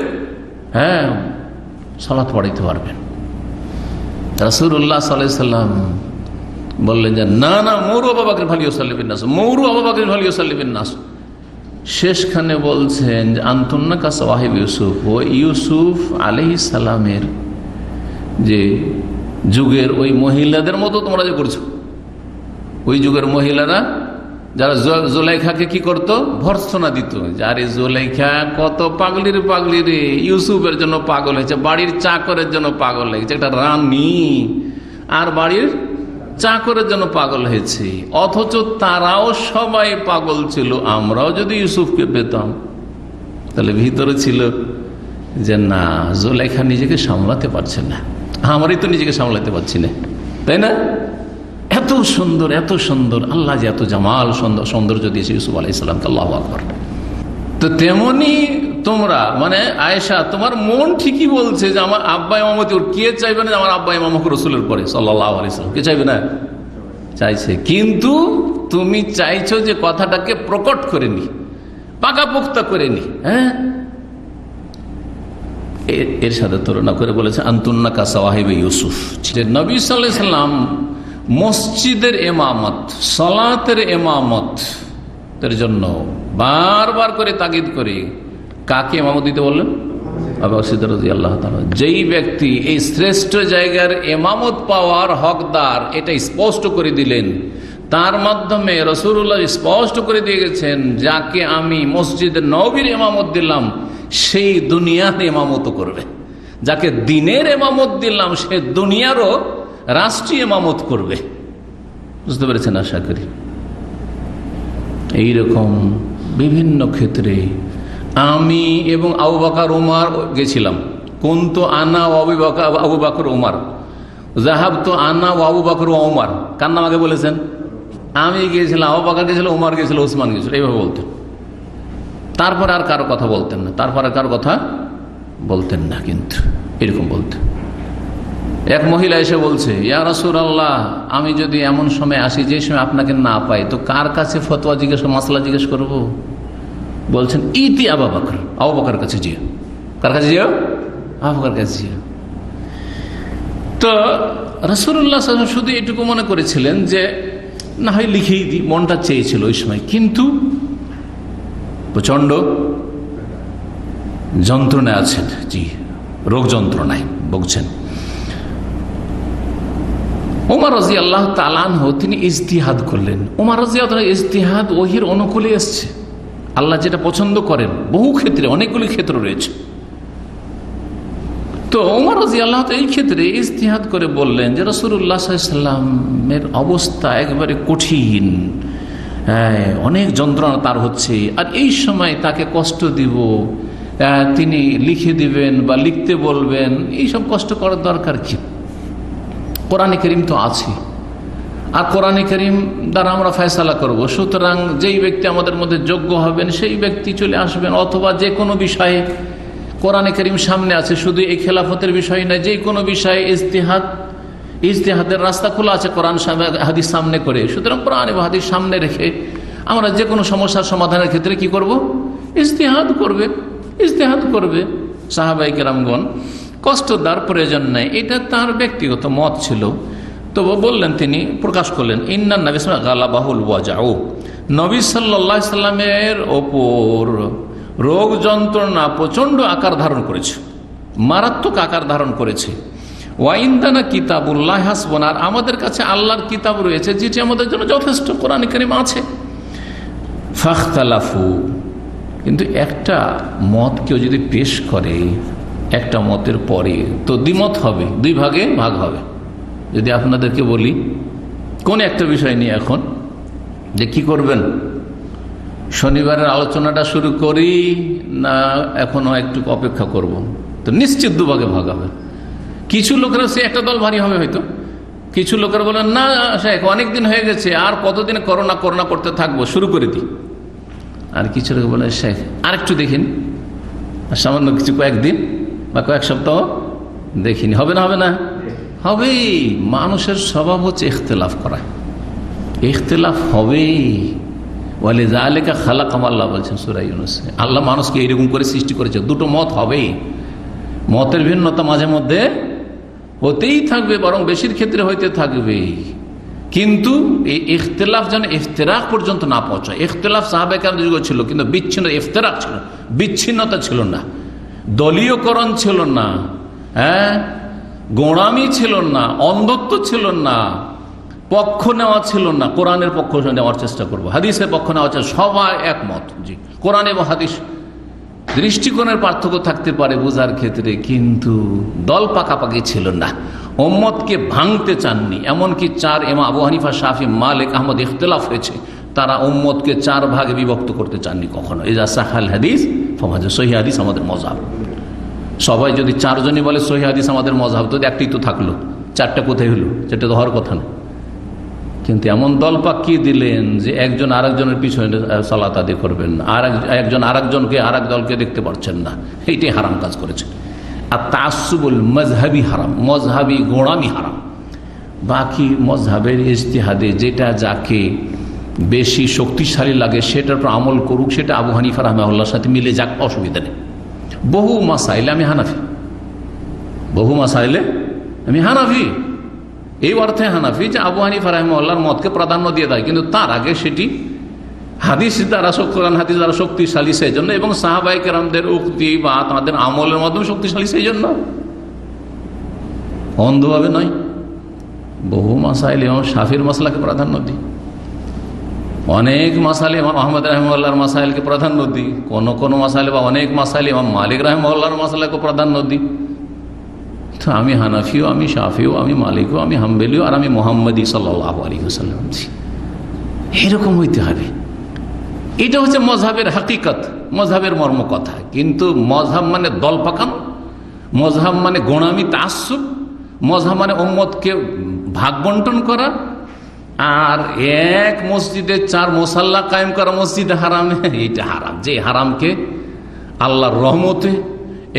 সালাত পড়াইতে পারবেন। রাসূলুল্লাহ সাল্লাল্লাহু আলাইহি সাল্লাম বললেন যে না না, মুরু আবু বকর ফালিউসাল্লি বিন নাস, মুরু আবু বকর ফালিউসাল্লি বিন নাস। শেষখানে বলছেন যে আনতুন্না কা সাওয়াহিব ইউসুফ, ও ইউসুফ আলাইহিস সালামের যে যুগের ওই মহিলাদের মতো তোমরা যে করছো। ওই যুগের মহিলারা যারা জুলাইখাকে কি করতো, ভর্ৎসনা দিত, আরে জুলাইখা কত পাগলি রে, ইউসুফের জন্য পাগল হয়েছে, বাড়ির চাকরের জন্য পাগল হয়েছে, একটা রানী আর বাড়ির চাকরের জন্য পাগল হয়েছে। অথচ তারাও সবাই পাগল ছিল, আমরাও যদি ইউসুফকে পেতাম। তাহলে ভিতরে ছিল যে না, জুলাইখা নিজেকে সামলাতে পারছে না, আমারই তো নিজেকে সামলাতে পারছি না, তাই না? এত সুন্দর, এত সুন্দর, আল্লাহ যে এত জামাল সৌন্দর্য দিয়েছে ইউসুফ আলাইহিস সালামকে, আল্লাহু আকবার। তো তেমনি তোমরা, মানে আয়েশা, তোমার মন ঠিকই বলছে যে আমার আব্বা ইমামতি, ওর কে চাইবে না আমার আব্বা ইমাম হোক রাসূলের পরে সাল্লাল্লাহু আলাইহি সাল্লাম? কে চাইবে না? চাইছে। কিন্তু তুমি চাইছো যে কথাটাকে প্রকট করে নি, পাকাপোক্তা করে নি। এর সাথে তুলনা করে বলেছে আনতুন্না কা সাওয়াহিবে ইউসুফ। নবী সাল্লাল্লাহু আলাইহি সাল্লাম মসজিদের ইমামত, সালাতের ইমামতের জন্য বারবার করে তাগিদ করে কাকে ইমামত দিতে বললেন? আবু বকর সিদ্দিক রাদিয়াল্লাহু তাআলা, যেই ব্যক্তি এই শ্রেষ্ঠ জায়গার ইমামত পাওয়ার হকদার এটা স্পষ্ট করে দিলেন, তার মাধ্যমে রাসূলুল্লাহ স্পষ্ট করে দিয়ে গেছেন, যাকে আমি মসজিদে নববীর ইমামত দিলাম সেই দুনিয়ার ইমামত করবে, যাকে দিনের ইমামত দিলাম সে দুনিয়ারও রাষ্ট্রীয় ইমামত করবে। বুঝতে পেরেছেন আশা করি। এইরকম বিভিন্ন ক্ষেত্রে আমি এবং আবু বকর ওমর গেছিলাম। কুনতু আনা ওয়া আবু বকর ওমর, যাহাবতু আনা ওয়া আবু বকর ওয়া ওমর। কার নাম আগে বলেছেন? আমি গিয়েছিলাম, আবু বকর গেছিল, ওমর গেছিল, ওসমান গেছিল, এইভাবে বলতেন। তারপর আর কারো কথা বলতেন না, তারপর আর কারো কথা বলতেন না, কিন্তু এরকম বলতেন। এক মহিলা এসে বলছে, ইয়া রাসূলুল্লাহ, আমি যদি এমন সময় আসি যে সময় আপনাকে না পাই, তো কার কাছে ফতোয়া জিজ্ঞেস, মাসলা জিজ্ঞেস করবো? বলছেন ইতি আবু বকর, আবু বকর কাছে যেও। কার কাছে যেও? আবু বকর কাছে যেও। তো রাসূলুল্লাহ সাল্লাল্লাহু আলাইহি ওয়াসাল্লাম শুধু এটুকু মনে করেছিলেন যে না হয় লিখেই দিই, মনটা চেয়েছিল ওই সময়, কিন্তু প্রচন্ড যন্ত্রণায় আছেন, জি, রোগ যন্ত্রণায় ভুগছেন। ওমর রাদিয়াল্লাহু তাআলা আনহু তিনি ইজতিহাদ করলেন। ওমর রাদিয়াল্লাহু তাআলা ইজতিহাদ ওহীর অনুকূলে এসেছে, আল্লাহ যেটা পছন্দ করেন বহু ক্ষেত্রে, অনেকগুলি ক্ষেত্র রয়েছে। তো ওমর রাদিয়াল্লাহু তাআলা এই ক্ষেত্রে ইজতিহাদ করে বললেন যে রাসূলুল্লাহ সাল্লাল্লাহু আলাইহি ওয়াসাল্লামের অবস্থা একেবারে কঠিন, অনেক যন্ত্রণা তার হচ্ছে, আর এই সময় তাকে কষ্ট দিব, তিনি লিখে দিবেন বা লিখতে বলবেন, এইসব কষ্ট করার দরকার কি? কোরআনে কারীম তো আছে, আর কোরআনে কারীম দ্বারা আমরা ফয়সালা করব। সুতরাং যেই ব্যক্তি আমাদের মধ্যে যোগ্য হবেন সেই ব্যক্তি চলে আসবেন, অথবা যে কোনো বিষয়ে কোরআনে কারীম সামনে আছে, শুধু এই খেলাফতের বিষয় নয়, যে কোনো বিষয়ে ইজতিহাদের রাস্তা খোলা আছে কোরআন হাদিস সামনে করে। সুতরাং কোরআন এবং হাদিস সামনে রেখে আমরা যে কোনো সমস্যার সমাধানের ক্ষেত্রে কি করব? ইজতিহাদ করবে। সাহাবায়ে কেরামগণ কষ্ট দেওয়ার প্রয়োজন নাই, এটা তার ব্যক্তিগত মত ছিল। তবু বললেন, তিনি প্রকাশ করলেন, ইন্নান নবী সাল্লাল্লাহু আলাইহি ওয়াসাল্লাম গালাবাহুল ওয়াজাউ, নবী সাল্লাল্লাহু আলাইহি সাল্লামের ওপর রোগ যন্ত্রণা প্রচন্ড আকার ধারণ করেছে, মারাত্মক আকার ধারণ করেছে। ওয়াইন্দানা কিতাবুল্লাহ হাসবুনা, আর আমাদের কাছে আল্লাহর কিতাব রয়েছে যেটি আমাদের জন্য যথেষ্ট, কোরআন কারীম আছে। ফাখতালাফু, কিন্তু একটা মত কেউ যদি পেশ করে, একটা মতের পরে তো দ্বিমত হবে, দুই ভাগে ভাগ হবে। যদি আপনাদেরকে বলি কোন একটা বিষয় নিয়ে এখন যে কি করবেন, শনিবারের আলোচনাটা শুরু করি না এখনো একটু অপেক্ষা করব, তো নিশ্চিত দুভাগে ভাগ হবে। কিছু লোকেরা সে একটা দল ভারী হবে হয়তো, কিছু লোকেরা বলেন না শেখ অনেকদিন হয়ে গেছে, আর কতদিন করোনা করতে থাকবো, শুরু করে দিই। আর কিছু লোক বলে শেখ আরেকটু দেখিন, সামান্য কিছু কয়েকদিন বা কয়েক সপ্তাহ দেখিনি, হবে না? হবেই। মানুষের স্বভাব হচ্ছে ইখতিলাফ করা, ইখতিলাফ হবেই। ওয়ালিযালিকা খালাকাহুম, আল্লাহ বলছেন সূরা ইউনূসে, আল্লাহ মানুষকে এইরকম করে সৃষ্টি করেছে, দুটো মত হবেই। মতের ভিন্নতা মাঝে মধ্যে হতেই থাকবে, বরং বেশির ক্ষেত্রে হইতে থাকবে, কিন্তু এই ইখতিলাফ যেন ইফতিরাক পর্যন্ত না পৌঁছায়। ইখতিলাফ সাহাবায়ে কেরামদের যুগে ছিল, কিন্তু বিচ্ছিন্ন ইফতিরাক ছিল, বিচ্ছিন্নতা ছিল না, দলীয়করণ ছিল না, গোঁড়ামি ছিল না, অন্ধত্ব ছিল না, পক্ষ নেওয়া ছিল না। কোরআনের পক্ষ নেওয়ার চেষ্টা করবো, হাদিসের পক্ষ নেওয়ার চেষ্টা, সবাই একমত। জি, কোরআন এবং হাদিস দৃষ্টিকোণের পার্থক্য থাকতে পারে বোঝার ক্ষেত্রে, কিন্তু দল পাকাপাকি ছিল না, উম্মতকে ভাঙতে চাননি। এমনকি চার ইমাম আবু হানিফা, শাফি, মালিক, আহমদ ইখতিলাফ হয়েছে, তারা উম্মতকে চার ভাগে বিভক্ত করতে চাননি কখনো। ইজা সাহাল হাদিস ফাহুয়া সহিহ হাদিস আমাদের মযহাব। সবাই যদি চারজনই বলে সহিহ হাদিস আমাদের মযহাব, তো একটাই তো থাকলো, চারটা কোথায় হলো? সেটা তো হওয়ার কথা না। কিন্তু এমন দল পাকিয়ে দিলেন যে একজন আরেকজনের পিছনে সালাত আদায় করবেন না, আর একজন আরেকজনকে আরেক দলকে দেখতে পারছেন না, এইটাই হারাম কাজ করেছেন। আর তাআসসুবুল মাযহাবি হারাম, মযহাবি গোঁড়ামি হারাম। বাকি মযহাবের ইজতিহাদে যেটা যাকে বেশি শক্তিশালী লাগে সেটার উপর আমল করুক, সেটা আবু হানিফা রাহমাহুল্লাহর সাথে মিলে যাক, অসুবিধা নেই। বহু মাসাইলে আমি হানাফি, এই অর্থে হানাফি যে আবু হানিফা রাহমাহুল্লাহর মতকে প্রাধান্য দিয়ে দেয়, কিন্তু তার আগে সেটি হাদিস দ্বারা কোরআন হাদিস দ্বারা শক্তিশালী সেই জন্য, এবং সাহাবায়ে কেরামদের উক্তি বা তাদের আমলের মাধ্যমে শক্তিশালী সেই জন্য, অন্ধভাবে নয়। বহু মাসাইল ইমাম শাফির মাসলাকে প্রাধান্য দিই, অনেক মাসাইল ইমাম আহমদ রাহিমাহুল্লাহর মাসাইলকে প্রাধান্য দিই, কোন মাসাইল বা অনেক মাসাইল ইমাম মালিক রাহিমাহুল্লাহর মাসাইলকে প্রাধান্য দিই। তো আমি হানাফিও, আমি শাফিও, আমি মালিকও, আমি হাম্বলিও, আর আমি মুহাম্মদী সাল্লাল্লাহু আলাইহি ওয়াসাল্লাম। এরকম হইতে হবে। এটা হচ্ছে মজহাবের হাকিকত, মজহাবের মর্ম কথা। কিন্তু মজহাব মানে দল পাকানো, মজহাব মানে গোঁড়ামি তাআসসুব, মজহাব মানে উম্মতকে ভাগ বন্টন করা, আর এক মসজিদে 4 মুসাল্লা কায়েম করা মসজিদে হারামে, এইটা হারাম। যে হারামকে আল্লাহর রহমতে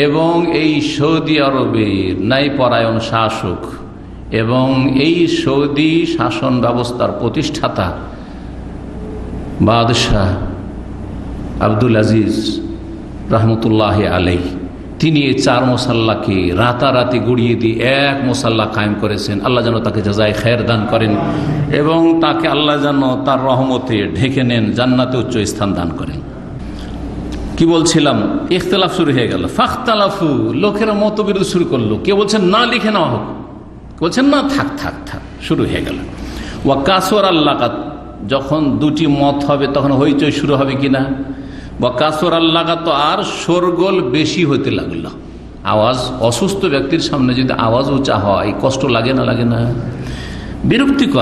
এবং এই সৌদি আরবের ন্যায়পরায়ণ শাসক এবং এই সৌদি শাসন ব্যবস্থার প্রতিষ্ঠাতা বাদশাহ আব্দুল আজিজ রহমতুল্লাহ আলাইহি, তিনি এই 4 মুসাল্লাকে রাতারাতি গুড়িয়ে দিয়ে 1 মুসাল্লা কায়েম করেছেন। আল্লাহ যেন তাকে জাযায়ে খায়ের দান করেন এবং তাকে আল্লাহ যেন তার রহমতে ঢেকে নেন, জান্নাতে উচ্চ স্থান দান করেন। কি বলছিলাম, ইখতিলাফ শুরু হয়ে গেল। ফাখতালাফু, লোকেরা মতবিরোধ শুরু করলো। কেউ বলছেন না লিখে নেওয়া হোক, বলছেন না থাক থাক থাক, শুরু হয়ে গেল। ওয়া কাসর আল্লাকাত, যখন 2টি মত হবে তখন হইচই শুরু হবে কিনা। বা কাসর আল্লাকাত, তো আর শোরগোল বেশি হতে লাগলো। আওয়াজ, অসুস্থ ব্যক্তির সামনে যদি আওয়াজ উঁচা হয় কষ্ট লাগে না, লাগে না? বিরক্তিকর।